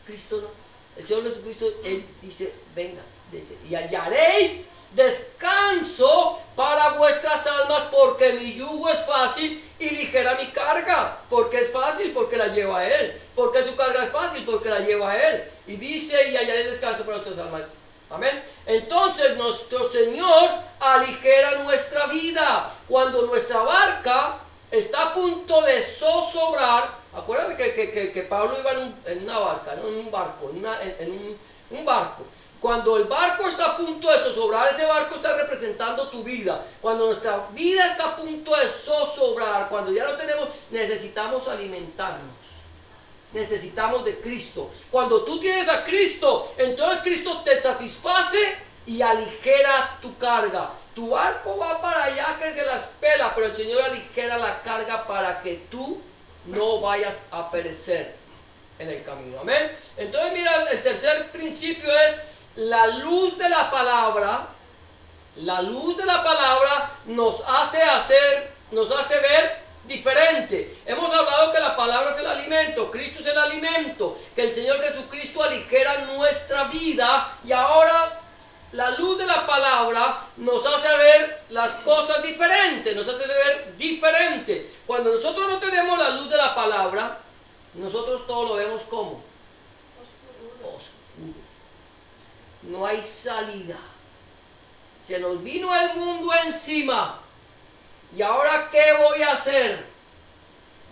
Cristo no. El Señor Jesucristo, Él dice, venga, y hallaréis descanso para vuestras almas, porque mi yugo es fácil y ligera mi carga. Porque es fácil, porque la lleva Él. Porque su carga es fácil, porque la lleva Él. Y dice, y hallaréis descanso para vuestras almas. Amén. Entonces nuestro Señor aligera nuestra vida. Cuando nuestra barca está a punto de zozobrar. Acuérdate que Pablo iba en una barca, no en un barco, en un barco. Cuando el barco está a punto de zozobrar, ese barco está representando tu vida. Cuando nuestra vida está a punto de zozobrar, cuando ya lo tenemos, necesitamos alimentarnos. Necesitamos de Cristo. Cuando tú tienes a Cristo, entonces Cristo te satisface y aligera tu carga. Tu barco va para allá que se las pela, pero el Señor aligera la carga para que tú no vayas a perecer en el camino. Amén. Entonces mira, el tercer principio es la luz de la palabra. La luz de la palabra nos hace ver diferente. Hemos hablado que la palabra es el alimento, Cristo es el alimento, que el Señor Jesucristo aligera nuestra vida, y ahora la luz de la palabra nos hace ver las cosas diferentes, nos hace ver diferente. Cuando nosotros no tenemos la luz de la palabra, nosotros todo lo vemos como oscuro. No hay salida. Se nos vino el mundo encima. ¿Y ahora qué voy a hacer?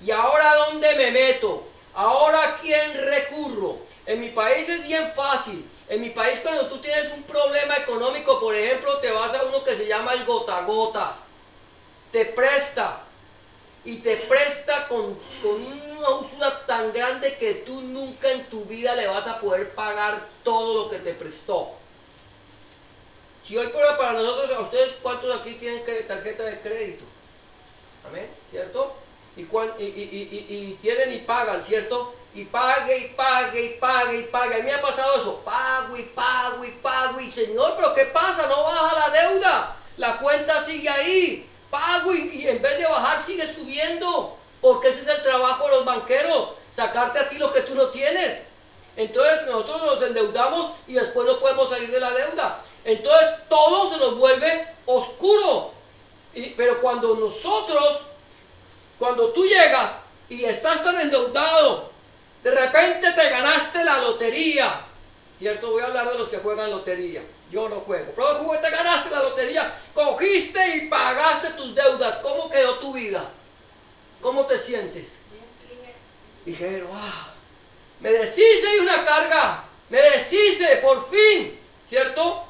¿Y ahora dónde me meto? ¿Ahora a quién recurro? En mi país es bien fácil. En mi país, cuando tú tienes un problema económico, por ejemplo, te vas a uno que se llama el gota a gota. Te presta. Y te presta con una usura tan grande que tú nunca en tu vida le vas a poder pagar todo lo que te prestó. Si hoy por hoy para nosotros, a ustedes, ¿cuántos aquí tienen tarjeta de crédito? Amén, ¿cierto? Y tienen y pagan, ¿cierto? Y pague, y pague, y pague, y pague. A mí me ha pasado eso, pago, y pago, y pago. Y Señor, ¿pero qué pasa? No baja la deuda. La cuenta sigue ahí. Pago y en vez de bajar sigue subiendo. Porque ese es el trabajo de los banqueros. Sacarte a ti lo que tú no tienes. Entonces nosotros nos endeudamos y después no podemos salir de la deuda. Entonces todo se nos vuelve oscuro. Pero cuando tú llegas y estás tan endeudado, de repente te ganaste la lotería, ¿cierto? Voy a hablar de los que juegan lotería. Yo no juego, pero te ganaste la lotería, cogiste y pagaste tus deudas. ¿Cómo quedó tu vida? ¿Cómo te sientes? Ligero. Me deshice de una carga, me deshice por fin, ¿cierto?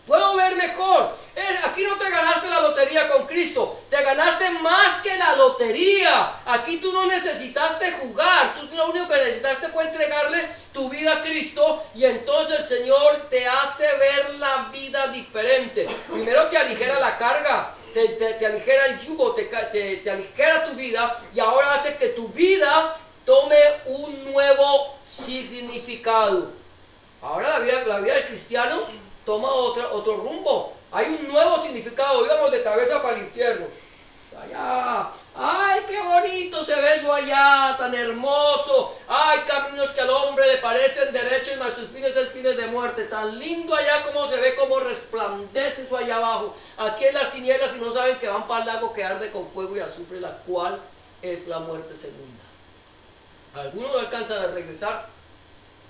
Puedo ver mejor. Aquí no te ganaste la lotería con Cristo, te ganaste más que la lotería. Aquí tú no necesitaste jugar, tú lo único que necesitaste fue entregarle tu vida a Cristo, y entonces el Señor te hace ver la vida diferente. Primero te aligera la carga, te aligera el yugo, te aligera tu vida, y ahora hace que tu vida tome un nuevo significado. Ahora la vida del cristiano toma otro rumbo. Hay un nuevo significado. Íbamos de cabeza para el infierno. Allá. Ay, qué bonito se ve eso allá, tan hermoso. Hay caminos que al hombre le parecen derechos, mas sus fines es fines de muerte. Tan lindo allá como se ve, como resplandece eso allá abajo. Aquí en las tinieblas, y no saben que van para el lago que arde con fuego y azufre, la cual es la muerte segunda. Algunos no alcanzan a regresar.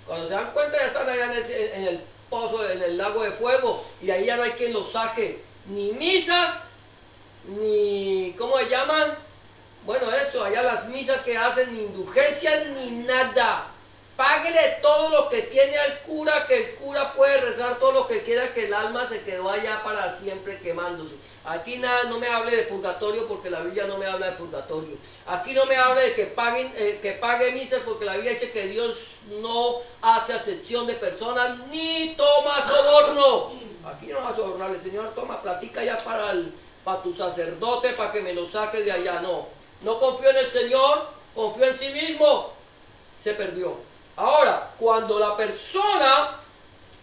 Cuando se dan cuenta ya están allá en el pozo, en el lago de fuego, y ahí ya no hay quien los saque. Ni misas, ni, ¿cómo se llaman? Bueno, eso, allá las misas que hacen, ni indulgencias, ni nada. Páguele todo lo que tiene al cura, que el cura puede rezar todo lo que quiera, que el alma se quedó allá para siempre quemándose. Aquí nada, no me hable de purgatorio, porque la Biblia no me habla de purgatorio. Aquí no me hable de que pague misas, porque la Biblia dice que Dios no hace acepción de personas, ni toma soborno. Aquí no va a sobornarle, Señor, toma, platica ya para tu sacerdote, para que me lo saque de allá. No confío en el Señor, confío en sí mismo. Se perdió. Ahora, cuando la persona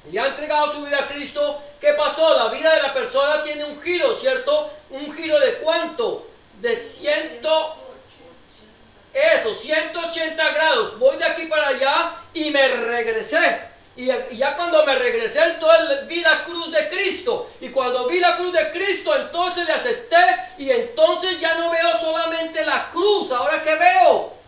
le ha entregado su vida a Cristo, ¿qué pasó? La vida de la persona tiene un giro, ¿cierto? ¿Un giro de cuánto? De 180 grados. Voy de aquí para allá y me regresé. Y ya cuando me regresé, entonces vi la cruz de Cristo. Y cuando vi la cruz de Cristo, entonces le acepté. Y entonces ya no veo solamente la cruz. ¿Ahora qué veo?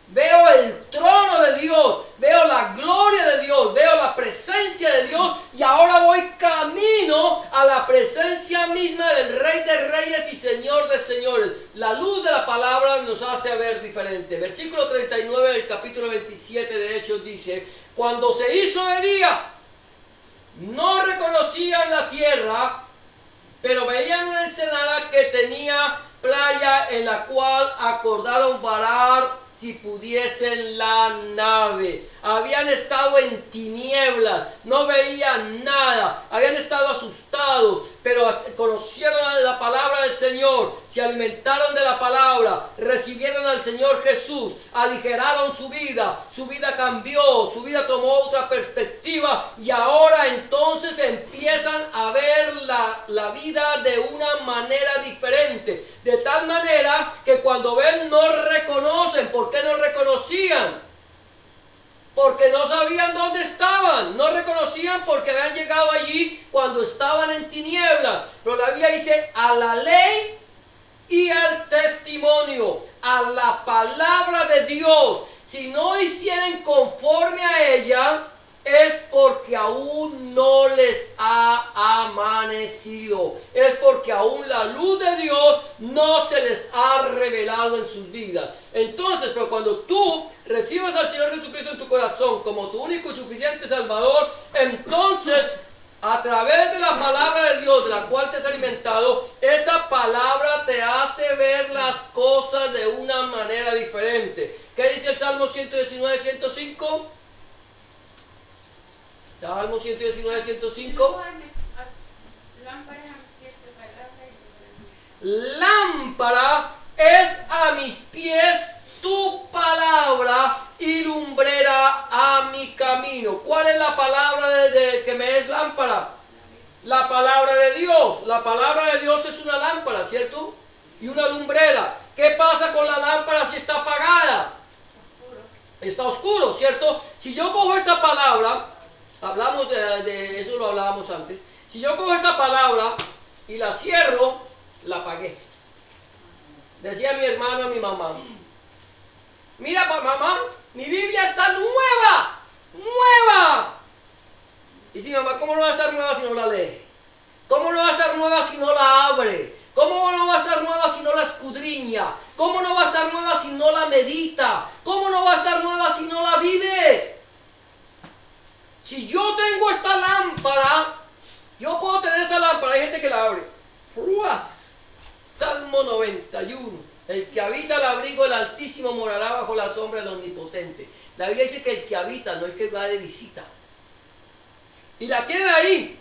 Veo el trono de Dios, veo la gloria de Dios, veo la presencia de Dios, y ahora voy camino a la presencia misma del Rey de Reyes y Señor de Señores. La luz de la palabra nos hace ver diferente. Versículo 39 del capítulo 27 de Hechos dice: cuando se hizo de día, no reconocían la tierra, pero veían una ensenada que tenía playa, en la cual acordaron varar si pudiesen la nave. Habían estado en tinieblas, no veían nada, habían estado asustados, pero conocieron la palabra del Señor, se alimentaron de la palabra, recibieron al Señor Jesús, aligeraron su vida cambió, su vida tomó otra perspectiva, y ahora entonces empiezan a ver la vida de una manera diferente, de tal manera que cuando ven no reconocen. ¿Por qué no reconocían? Porque no sabían dónde estaban, no reconocían porque habían llegado allí cuando estaban en tinieblas. Pero la Biblia dice: a la ley y al testimonio, a la palabra de Dios. Si no hicieren conforme a ella, es porque aún no les ha amanecido. Es porque aún la luz de Dios no se les ha revelado en sus vidas. Entonces, pero cuando tú recibes al Señor Jesucristo en tu corazón como tu único y suficiente Salvador, entonces, a través de la palabra de Dios, de la cual te has alimentado, esa palabra te hace ver las cosas de una manera diferente. ¿Qué dice el Salmo 119, 105? Salmo 119, 105. Lámpara es a mis pies tu palabra y lumbrera a mi camino. ¿Cuál es la palabra que me es lámpara? La palabra de Dios. La palabra de Dios es una lámpara, ¿cierto? Y una lumbrera. ¿Qué pasa con la lámpara si está apagada? Está oscuro, ¿cierto? Si yo cojo esta palabra, hablamos de eso, lo hablábamos antes. Si yo cojo esta palabra y la cierro, la pagué. Decía mi hermano a mi mamá, mira mamá, mi Biblia está nueva, nueva. Y dice mi mamá, ¿cómo no va a estar nueva si no la lee? ¿Cómo no va a estar nueva si no la abre? ¿Cómo no va a estar nueva si no la escudriña? ¿Cómo no va a estar nueva si no la medita? ¿Cómo no va a estar nueva si no la vive? Si yo tengo esta lámpara, yo puedo tener esta lámpara, hay gente que la abre. ¡Ruas! Salmo 91. El que habita el abrigo del Altísimo morará bajo la sombra del Omnipotente. La Biblia dice que el que habita, no el que va de visita. Y la tienen ahí.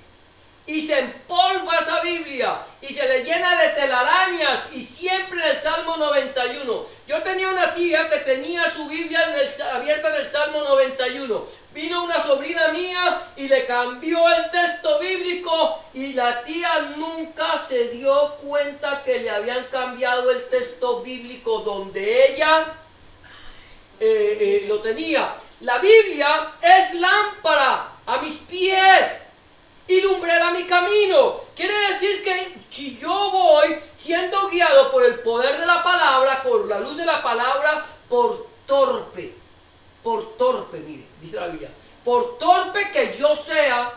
Y se empolva esa Biblia. Y se le llena de telarañas. Y siempre en el Salmo 91. Yo tenía una tía que tenía su Biblia abierta en el Salmo 91. Vino una sobrina mía y le cambió el texto bíblico. Y la tía nunca se dio cuenta que le habían cambiado el texto bíblico donde ella lo tenía. La Biblia es lámpara a mis pies y lumbrera mi camino. Quiere decir que si yo voy siendo guiado por el poder de la palabra, por la luz de la palabra, por torpe, mire, dice la Biblia, por torpe que yo sea,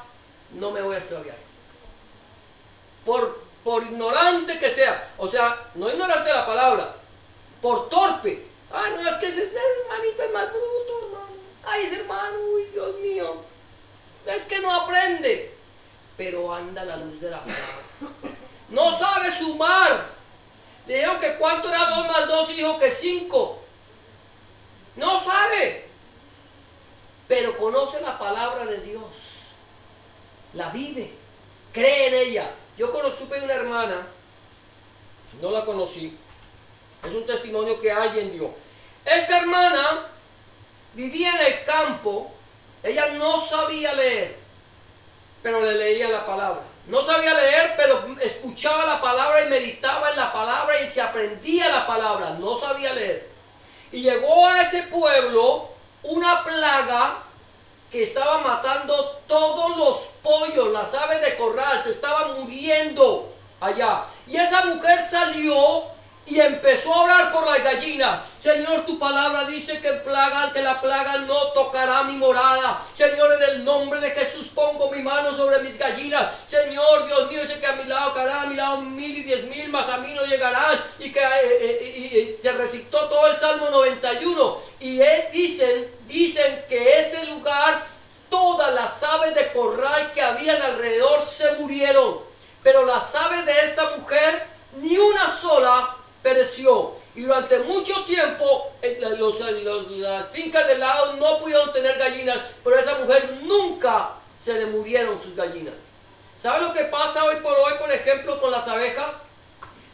no me voy a extraviar. Por ignorante que sea, o sea, no ignorante de la palabra, por torpe. Ah, no, es que ese hermanito es más bruto, hermano. Ay, ese hermano, uy, Dios mío. Es que no aprende, pero anda a la luz de la palabra. No sabe sumar. Le dijeron que cuánto era 2 más 2 y dijo que 5. No sabe, pero conoce la palabra de Dios. La vive, cree en ella. Yo supe de una hermana, no la conocí, es un testimonio que alguien dio. Esta hermana vivía en el campo, ella no sabía leer, pero le leía la palabra. No sabía leer, pero escuchaba la palabra y meditaba en la palabra y se aprendía la palabra. No sabía leer. Y llegó a ese pueblo una plaga que estaba matando todos los pollos, las aves de corral, se estaban muriendo allá. Y esa mujer salió y empezó a orar por las gallinas. Señor, tu palabra dice que la plaga no tocará mi morada. Señor, en el nombre de Jesús pongo mi mano sobre mis gallinas. Señor, Dios mío, dice que a mi lado caerán, a mi lado 1000 y 10.000, mas a mí no llegarán. Y que se recitó todo el Salmo 91. Y dicen que ese lugar, todas las aves de corral que habían alrededor se murieron. Pero las aves de esta mujer, ni una sola pereció. Y durante mucho tiempo las fincas de lado no pudieron tener gallinas, pero a esa mujer nunca se le murieron sus gallinas. ¿Sabe lo que pasa hoy, por ejemplo, con las abejas?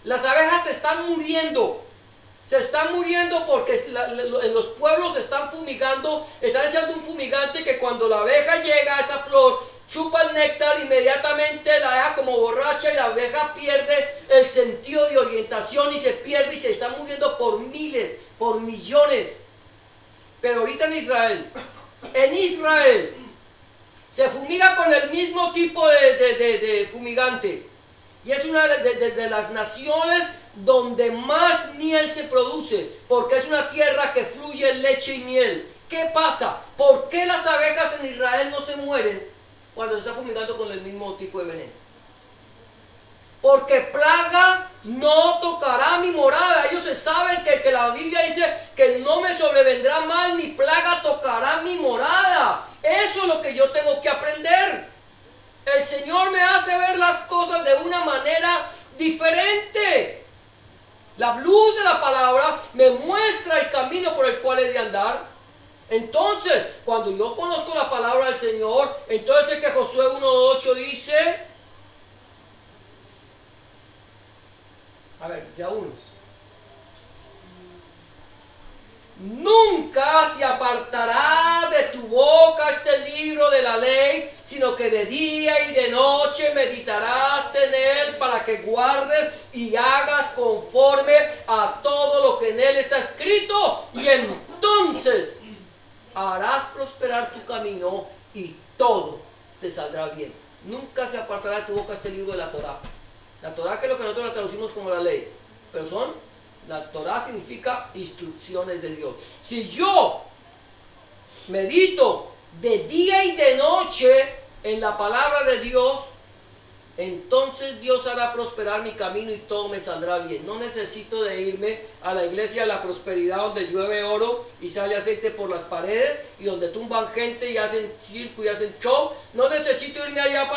Las abejas se están muriendo. Se están muriendo porque en los pueblos se están fumigando, están echando un fumigante que cuando la abeja llega a esa flor, chupa el néctar, inmediatamente la deja como borracha y la abeja pierde el sentido de orientación y se pierde y se está muriendo por miles, por millones. Pero ahorita en Israel se fumiga con el mismo tipo de fumigante. Y es una de las naciones donde más miel se produce, porque es una tierra que fluye leche y miel. ¿Qué pasa? ¿Por qué las abejas en Israel no se mueren cuando se está fumigando con el mismo tipo de veneno? Porque plaga no tocará mi morada. Ellos se saben que la Biblia dice que no me sobrevendrá mal, ni plaga tocará mi morada. Eso es lo que yo tengo que aprender. El Señor me hace ver las cosas de una manera diferente. La luz de la palabra me muestra el camino por el cual he de andar. Entonces, cuando yo conozco la palabra del Señor, entonces que Josué 1:8 dice, a ver, ya uno. Nunca se apartará de tu boca este libro de la ley, sino que de día y de noche meditarás en él para que guardes y hagas conforme a todo lo que en él está escrito, y entonces harás prosperar tu camino y todo te saldrá bien. Nunca se apartará de tu boca este libro de la Torá. La Torá, que es lo que nosotros la traducimos como la ley, pero la Torá significa instrucciones de Dios. Si yo medito de día y de noche en la palabra de Dios, entonces Dios hará prosperar mi camino y todo me saldrá bien. No necesito de irme a la iglesia de la prosperidad donde llueve oro y sale aceite por las paredes y donde tumban gente y hacen circo y hacen show. No necesito irme allá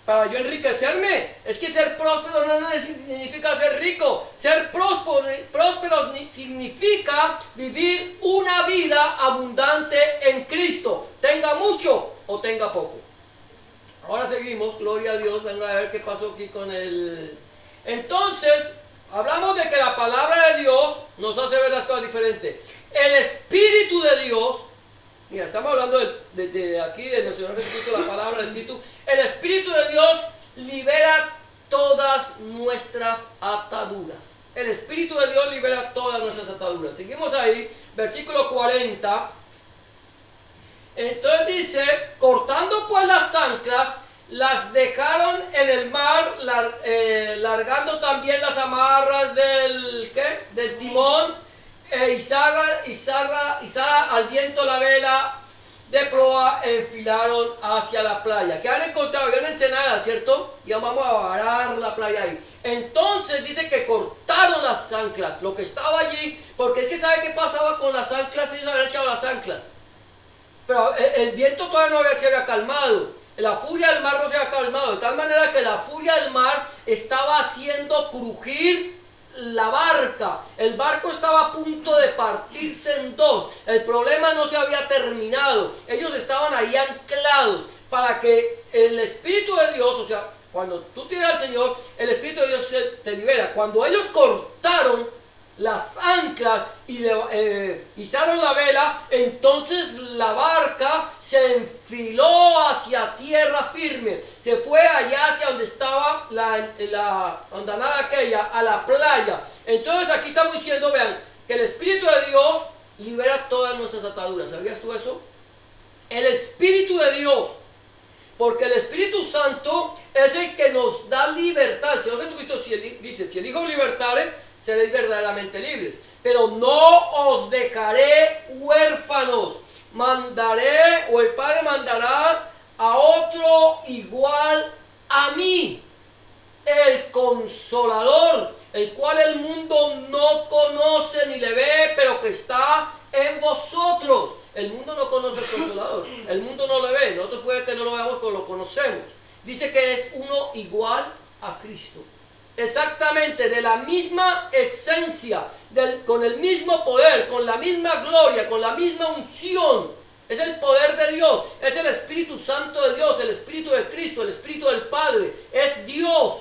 para yo enriquecerme. Es que ser próspero no significa ser rico. Ser próspero significa vivir una vida abundante en Cristo. Tenga mucho o tenga poco. Ahora seguimos, gloria a Dios. Venga a ver qué pasó aquí con el... Entonces, hablamos de que la palabra de Dios nos hace ver las cosas diferentes. El Espíritu de Dios, mira, estamos hablando de aquí, de nuestro Señor Jesucristo, la palabra del Espíritu. El Espíritu de Dios libera todas nuestras ataduras. El Espíritu de Dios libera todas nuestras ataduras. Seguimos ahí, versículo 40. Entonces dice, cortando pues las anclas, las dejaron en el mar, largando también las amarras del timón, izada al viento la vela de proa, enfilaron hacia la playa. ¿Qué han encontrado? Había una ensenada, ¿cierto? Y vamos a varar la playa ahí. Entonces dice que cortaron las anclas, lo que estaba allí, porque es que ¿sabe qué pasaba con las anclas? Ellos habían echado las anclas, pero el viento todavía no se había calmado. La furia del mar no se había calmado, de tal manera que la furia del mar estaba haciendo crujir la barca. El barco estaba a punto de partirse en dos. El problema no se había terminado. Ellos estaban ahí anclados para que el Espíritu de Dios, o sea, cuando tú tienes al Señor, el Espíritu de Dios te libera. Cuando ellos cortaron las anclas y izaron la vela, entonces la barca se enfiló hacia tierra firme, se fue allá hacia donde estaba la hondanada aquella, a la playa. Entonces aquí estamos diciendo, vean, que el Espíritu de Dios libera todas nuestras ataduras. ¿Sabías tú eso? El Espíritu de Dios, porque el Espíritu Santo es el que nos da libertad. El Señor Jesucristo dice, si el Hijo libertare, seréis verdaderamente libres. Pero no os dejaré huérfanos. Mandaré, o el Padre mandará a otro igual a mí, el Consolador, el cual el mundo no conoce ni le ve, pero que está en vosotros. El mundo no conoce al Consolador, el mundo no le ve. Nosotros puede que no lo veamos, pero lo conocemos. Dice que es uno igual a Cristo. Exactamente, de la misma esencia, con el mismo poder, con la misma gloria, con la misma unción. Es el poder de Dios, es el Espíritu Santo de Dios, el Espíritu de Cristo, el Espíritu del Padre, es Dios.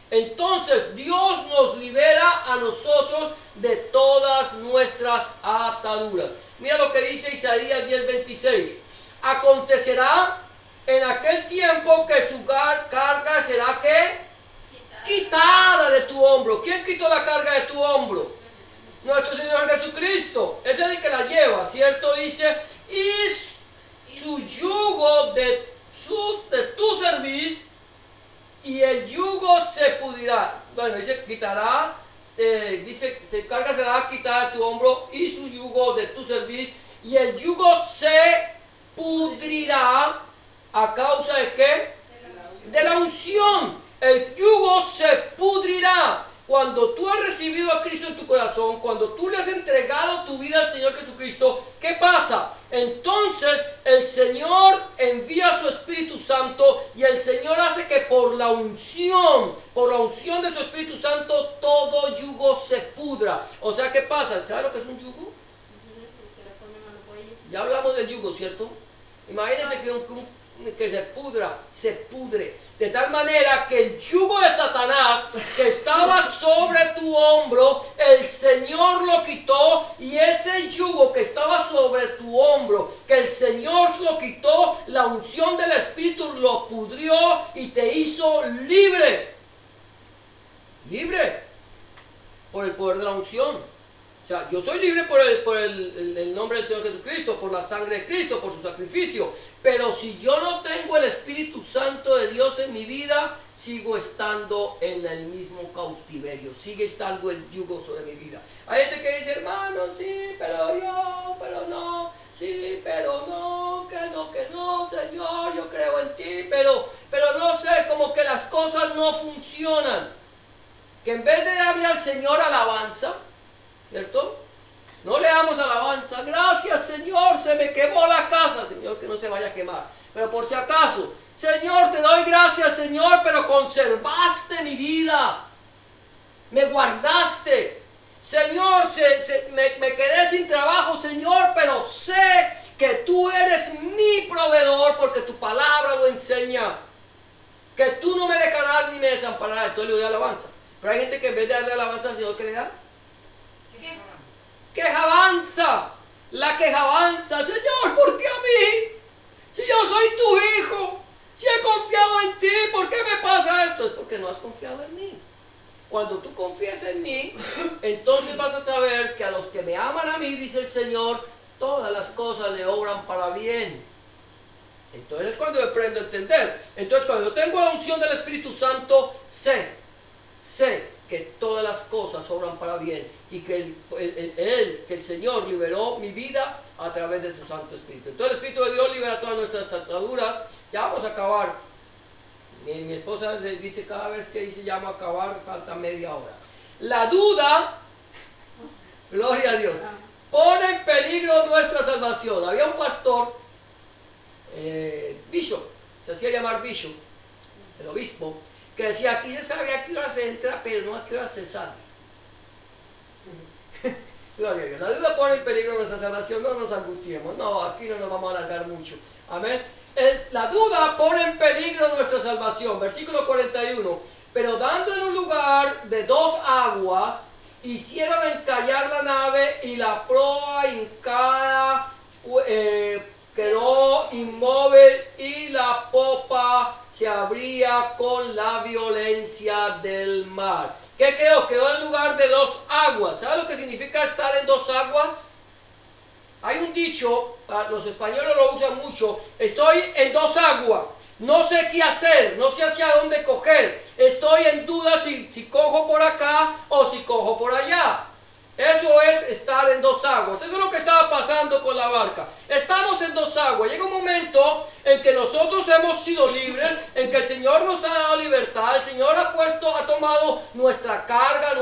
Entonces Dios nos libera a nosotros de todas nuestras ataduras. Mira lo que dice Isaías 10:26. Acontecerá en aquel tiempo que su carga será ¿qué? Quitada de tu hombro. ¿Quién quitó la carga de tu hombro? Nuestro Señor Jesucristo. Ese es el que la lleva, ¿cierto? Dice, y su yugo de tu cerviz, y el yugo se pudrirá. Bueno, dice, quitará, dice, su carga será quitada de tu hombro, y su yugo de tu cerviz, y el yugo se pudrirá. ¿A causa de qué? De la unción. El yugo se pudrirá. Cuando tú has recibido a Cristo en tu corazón, cuando tú le has entregado tu vida al Señor Jesucristo, ¿qué pasa? Entonces el Señor envía su Espíritu Santo y el Señor hace que por la unción de su Espíritu Santo, todo yugo se pudra. O sea, ¿qué pasa? ¿Sabe lo que es un yugo? Ya hablamos del yugo, ¿cierto? Imagínense que se pudre, de tal manera que el yugo de Satanás que estaba sobre tu hombro, el Señor lo quitó, y ese yugo que estaba sobre tu hombro, que el Señor lo quitó, la unción del Espíritu lo pudrió y te hizo libre por el poder de la unción. O sea, yo soy libre por el nombre del Señor Jesucristo, por la sangre de Cristo, por su sacrificio. Pero si yo no tengo el Espíritu Santo de Dios en mi vida, sigo estando en el mismo cautiverio. Sigue estando el yugo sobre mi vida. Hay gente que dice, hermano, sí, pero no, sí, pero no, que no, Señor, yo creo en ti, pero no sé, como que las cosas no funcionan. Que en vez de darle al Señor alabanza, ¿cierto? No le damos alabanza. Gracias, Señor, se me quemó la casa. Señor, que no se vaya a quemar. Pero por si acaso, Señor, te doy gracias, Señor, pero conservaste mi vida. Me guardaste. Señor, me quedé sin trabajo, Señor, pero sé que tú eres mi proveedor porque tu palabra lo enseña. Que tú no me dejarás ni me desampararás. Entonces le doy alabanza. Pero hay gente que en vez de darle alabanza al Señor, ¿qué le da? Quejabanza, la quejabanza. Señor, ¿por qué a mí? Si yo soy tu hijo, si he confiado en ti, ¿por qué me pasa esto? Es porque no has confiado en mí. Cuando tú confíes en mí, entonces vas a saber que a los que me aman a mí, dice el Señor, todas las cosas le obran para bien. Entonces es cuando yo aprendo a entender. Entonces cuando yo tengo la unción del Espíritu Santo, sé que todas las cosas obran para bien y que el Señor liberó mi vida a través de su Santo Espíritu. Entonces el Espíritu de Dios libera todas nuestras ataduras. Ya vamos a acabar. Mi esposa dice cada vez que dice ya vamos a acabar, falta media hora. La duda, gloria a Dios, pone en peligro nuestra salvación. Había un pastor, Bishop, se hacía llamar Bishop, el obispo, que decía, aquí se sabe a qué hora se entra, pero no a qué hora se sale. Gloria a Dios. La duda pone en peligro nuestra salvación, no nos angustiemos, no, aquí no nos vamos a alargar mucho. Amén. La duda pone en peligro nuestra salvación. Versículo 41. Pero dando en un lugar de 2 aguas, hicieron encallar la nave y la proa hincada quedó inmóvil y la popa se abría con la violencia del mar. ¿Qué quedó? Quedó en lugar de 2 aguas. ¿Sabe lo que significa estar en 2 aguas? Hay un dicho, los españoles lo usan mucho, estoy en 2 aguas, no sé qué hacer, no sé hacia dónde coger, estoy en duda si cojo por acá o si cojo por allá. Eso es estar en 2 aguas. Eso es lo que estaba pasando con la barca. Estamos en 2 aguas. Llega un momento en que nosotros hemos sido libres, en que el Señor nos ha dado libertad, el Señor ha tomado nuestra carga,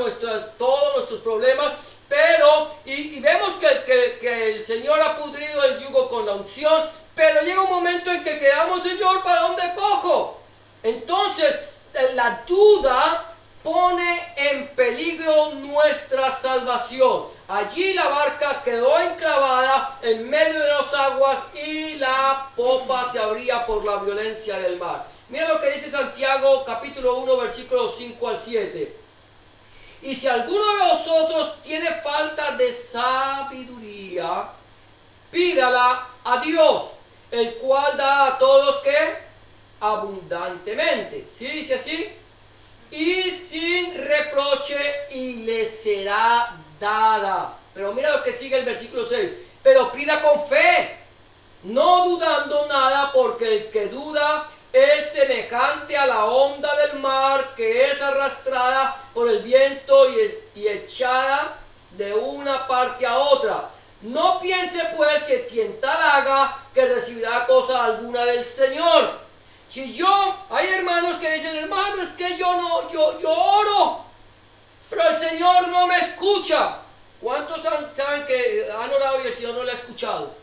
todos nuestros problemas, pero, y vemos que el Señor ha pudrido el yugo con la unción, pero llega un momento en que quedamos, Señor, ¿para dónde cojo? Entonces, la duda pone en peligro nuestra salvación. Allí la barca quedó enclavada en medio de 2 aguas y la popa se abría por la violencia del mar. Mira lo que dice Santiago capítulo 1 versículos 5 al 7. Y si alguno de vosotros tiene falta de sabiduría, pídala a Dios, el cual da a todos que abundantemente. ¿Sí dice así? Y sin reproche, y le será dada. Pero mira lo que sigue el versículo 6. Pero pida con fe, no dudando nada, porque el que duda es semejante a la onda del mar, que es arrastrada por el viento y echada de una parte a otra. No piense pues que quien tal haga, que recibirá cosa alguna del Señor. Si hay hermanos que dicen, hermano, es que yo oro, pero el Señor no me escucha. ¿Cuántos saben que han orado y el Señor no le ha escuchado?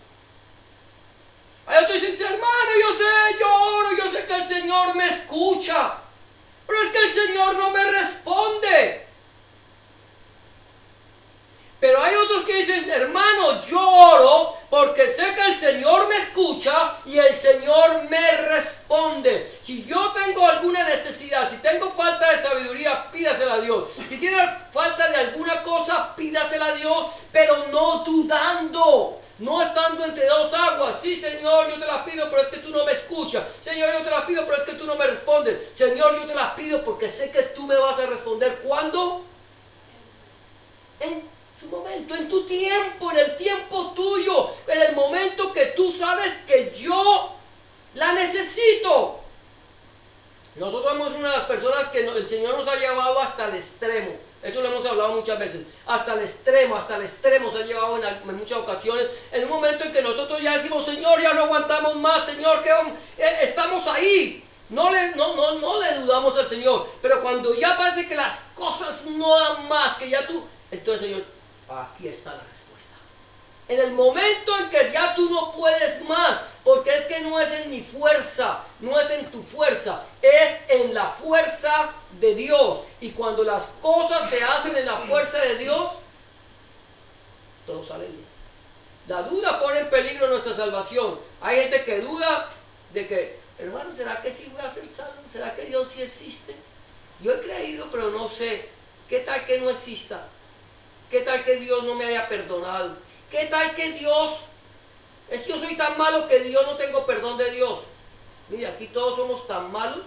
Hay otros que dicen, hermano, yo oro, yo sé que el Señor me escucha, pero es que el Señor no me responde. Pero hay otros que dicen, hermano, yo oro porque sé que el Señor me escucha y el Señor me responde. Si yo tengo alguna necesidad, si tengo falta de sabiduría, pídasela a Dios. Si tiene falta de alguna cosa, pídasela a Dios, pero no dudando. No estando entre 2 aguas. Sí, Señor, yo te la pido, pero es que tú no me escuchas. Señor, yo te la pido, pero es que tú no me respondes. Señor, yo te la pido porque sé que tú me vas a responder. ¿Cuándo? En su momento, en tu tiempo, en el tiempo tuyo, en el momento que tú sabes que yo la necesito. Nosotros somos una de las personas que el Señor nos ha llevado hasta el extremo. Eso lo hemos hablado muchas veces. Hasta el extremo se ha llevado en muchas ocasiones. En un momento en que nosotros ya decimos, Señor, ya no aguantamos más, Señor, que estamos ahí. No le dudamos al Señor. Pero cuando ya parece que las cosas no dan más, que ya tú, entonces, Señor, aquí está la respuesta. En el momento en que ya tú no puedes más, porque es que no es en mi fuerza, no es en tu fuerza, es en la fuerza de Dios. Y cuando las cosas se hacen en la fuerza de Dios, todo sale bien. La duda pone en peligro nuestra salvación. Hay gente que duda de que, hermano, ¿será que sí voy a ser salvo? ¿Será que Dios sí existe? Yo he creído, pero no sé. ¿Qué tal que no exista? ¿Qué tal que Dios no me haya perdonado? ¿Qué tal que Dios, es que yo soy tan malo que Dios no tengo perdón de Dios? Mira, aquí todos somos tan malos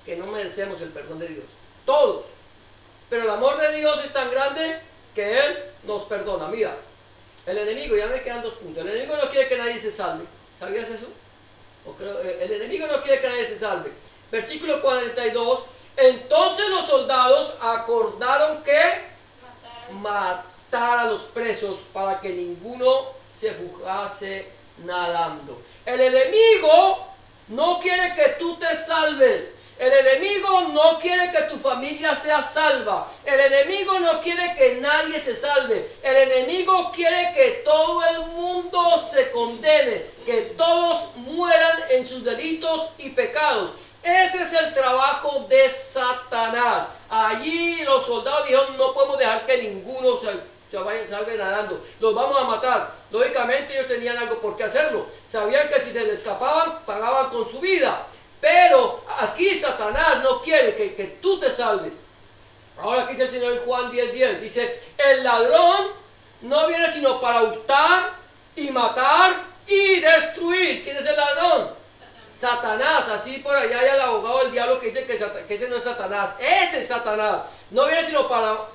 que no merecemos el perdón de Dios. Todos. Pero el amor de Dios es tan grande que Él nos perdona. Mira, el enemigo, ya me quedan 2 puntos. El enemigo no quiere que nadie se salve. ¿Sabías eso? El enemigo no quiere que nadie se salve. Versículo 42. Entonces los soldados acordaron que matar a los presos para que ninguno se fugase nadando. El enemigo no quiere que tú te salves. El enemigo no quiere que tu familia sea salva. El enemigo no quiere que nadie se salve. El enemigo quiere que todo el mundo se condene, que todos mueran en sus delitos y pecados. Ese es el trabajo de Satanás. Allí los soldados dijeron, no podemos dejar que ninguno se salve nadando, los vamos a matar. Lógicamente ellos tenían algo por qué hacerlo. Sabían que si se les escapaban, pagaban con su vida. Pero aquí Satanás no quiere que tú te salves. Ahora aquí dice el Señor en Juan 10:10, dice, el ladrón no viene sino para hurtar y matar y destruir. ¿Quién es el ladrón? Satanás. Así por allá hay el abogado del diablo que dice que ese no es Satanás. Ese es Satanás. No viene sino para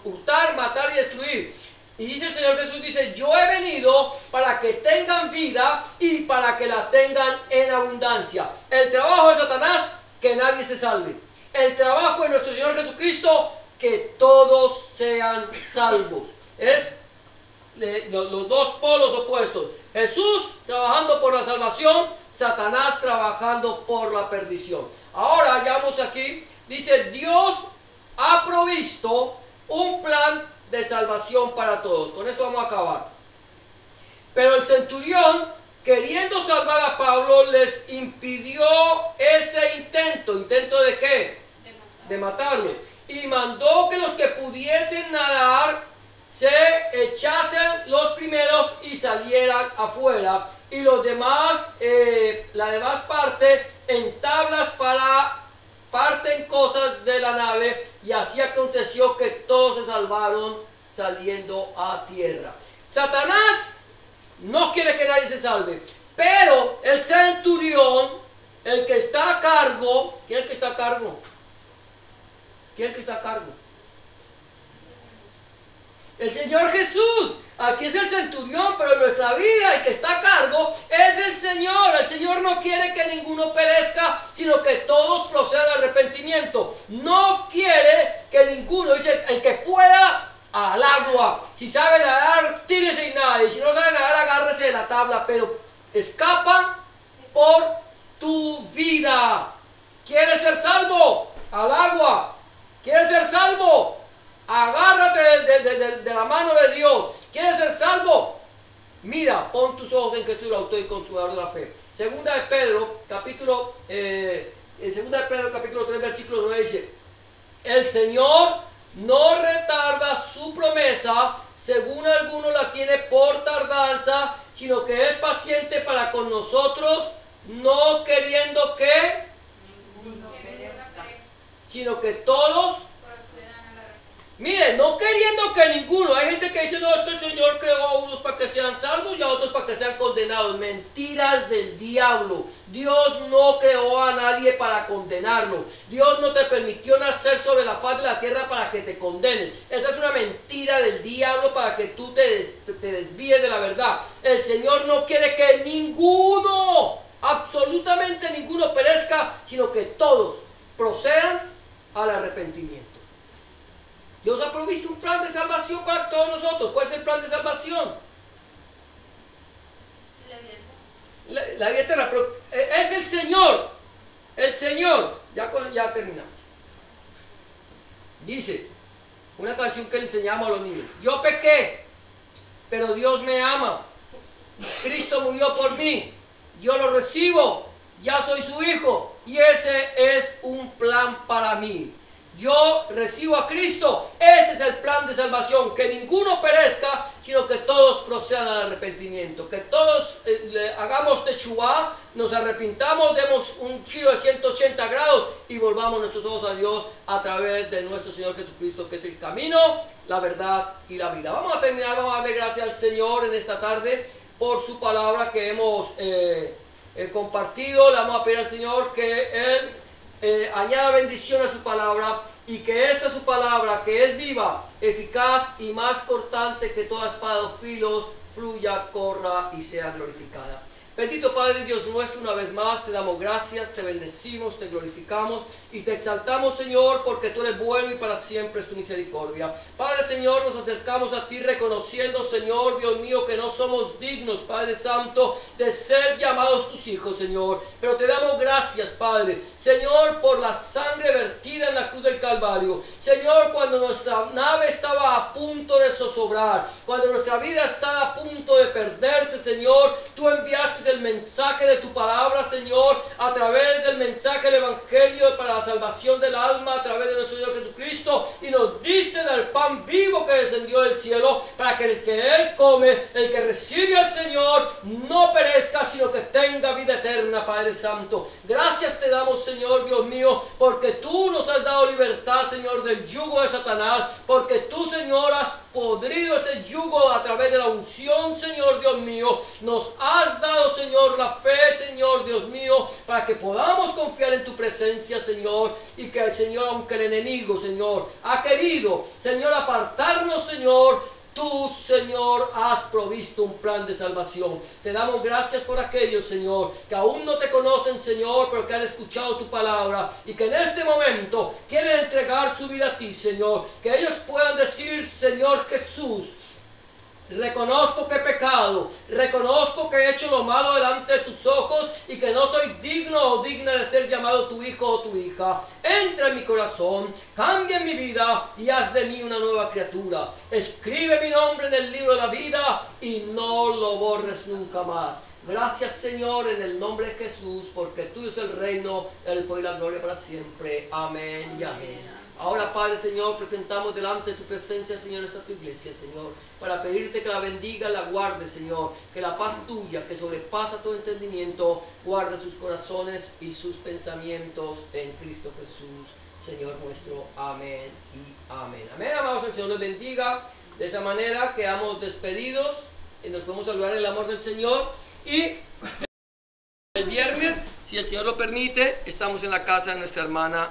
hurtar, matar y destruir. Y dice el Señor Jesús, dice, yo he venido para que tengan vida y para que la tengan en abundancia. El trabajo de Satanás, que nadie se salve. El trabajo de nuestro Señor Jesucristo, que todos sean salvos. Es los dos polos opuestos. Jesús trabajando por la salvación, Satanás trabajando por la perdición. Ahora ya vamos aquí, dice, Dios ha provisto un plan de salvación para todos. Con esto vamos a acabar. Pero el centurión, queriendo salvar a Pablo, les impidió ese intento. ¿Intento de qué? De matarlo. Y mandó que los que pudiesen nadar se echasen los primeros y salieran afuera. Y los demás, la demás parte, en tablas parten cosas de la nave, y así aconteció que todos se salvaron saliendo a tierra. Satanás no quiere que nadie se salve, pero el centurión, el que está a cargo, ¿quién es el que está a cargo? ¿Quién es el que está a cargo? El Señor Jesús. Aquí es el centurión, pero en nuestra vida el que está a cargo es el Señor. El Señor no quiere que ninguno perezca, sino que todos procedan al arrepentimiento. No quiere que ninguno, dice, el que pueda, al agua. Si sabe nadar, tírese y nade. Y si no sabe nadar, agárrese de la tabla. Pero escapa por tu vida. ¿Quieres ser salvo? Al agua. ¿Quieres ser salvo? Agárrate de la mano de Dios. ¿Quieres ser salvo? Mira, pon tus ojos en Jesús, el autor y consumador de la fe. Segunda de Pedro, capítulo 3, versículo 9 dice, el Señor no retarda su promesa, según alguno la tiene por tardanza, sino que es paciente para con nosotros, no queriendo que, sino que todos Mire, no queriendo que ninguno, hay gente que dice, no, es que el Señor creó a unos para que sean salvos y a otros para que sean condenados. Mentiras del diablo. Dios no creó a nadie para condenarlo. Dios no te permitió nacer sobre la faz de la tierra para que te condenes. Esa es una mentira del diablo para que tú te desvíes de la verdad. El Señor no quiere que ninguno, absolutamente ninguno perezca, sino que todos procedan al arrepentimiento. Dios ha provisto un plan de salvación para todos nosotros. ¿Cuál es el plan de salvación? La vida eterna. Pero es el Señor. El Señor. Ya terminamos. Dice una canción que le enseñamos a los niños. Yo pequé, pero Dios me ama. Cristo murió por mí. Yo lo recibo. Ya soy su hijo. Y ese es un plan para mí. Yo recibo a Cristo, ese es el plan de salvación, que ninguno perezca, sino que todos procedan al arrepentimiento, que todos hagamos teshuvá, nos arrepintamos, demos un giro de 180 grados y volvamos nuestros ojos a Dios a través de nuestro Señor Jesucristo, que es el camino, la verdad y la vida. Vamos a terminar, vamos a darle gracias al Señor en esta tarde por su palabra que hemos compartido. Le vamos a pedir al Señor que Él añada bendición a su palabra y que esta su palabra, que es viva, eficaz y más cortante que toda espada de dos filos, fluya, corra y sea glorificada. Bendito Padre Dios nuestro, una vez más te damos gracias, te bendecimos, te glorificamos y te exaltamos, Señor, porque tú eres bueno y para siempre es tu misericordia. Padre Señor, nos acercamos a ti reconociendo, Señor, Dios mío, que no somos dignos, Padre Santo, de ser llamados tus hijos, Señor. Pero te damos gracias, Padre, Señor, por la sangre vertida en la cruz del Calvario. Señor, cuando nuestra nave estaba a punto de zozobrar, cuando nuestra vida estaba a punto de perderse, Señor, tú enviaste el mensaje de tu palabra, Señor, a través del mensaje del Evangelio para la salvación del alma, a través de nuestro Señor Jesucristo, y nos diste del pan vivo que descendió del cielo, para que el que Él come, el que recibe al Señor, no perezca, sino que tenga vida eterna, Padre Santo. Gracias te damos, Señor Dios mío, porque tú nos has dado libertad, Señor, del yugo de Satanás, porque tú, Señor, has podrido ese yugo a través de la unción, Señor Dios mío. Nos has dado, Señor, la fe, Señor Dios mío, para que podamos confiar en tu presencia, Señor, y que el Señor, aunque el enemigo, Señor, ha querido, Señor, apartarnos, Señor, tú, Señor, has provisto un plan de salvación. Te damos gracias por aquellos, Señor, que aún no te conocen, Señor, pero que han escuchado tu palabra y que en este momento quieren entregar su vida a ti, Señor. Que ellos puedan decir, Señor Jesús, reconozco que he pecado, reconozco que he hecho lo malo delante de tus ojos y que no soy digno o digna de ser llamado tu hijo o tu hija. Entra en mi corazón, cambia mi vida y haz de mí una nueva criatura. Escribe mi nombre en el libro de la vida y no lo borres nunca más. Gracias, Señor, en el nombre de Jesús, porque tuyo es el reino, el poder y la gloria para siempre. Amén y amén. Ahora, Padre, Señor, presentamos delante de tu presencia, Señor, esta tu iglesia, Señor, para pedirte que la bendiga, la guarde, Señor, que la paz tuya, que sobrepasa todo entendimiento, guarde sus corazones y sus pensamientos en Cristo Jesús, Señor nuestro. Amén y amén. Amén, amados, el Señor los bendiga. De esa manera quedamos despedidos y nos podemos saludar en el amor del Señor. Y el viernes, si el Señor lo permite, estamos en la casa de nuestra hermana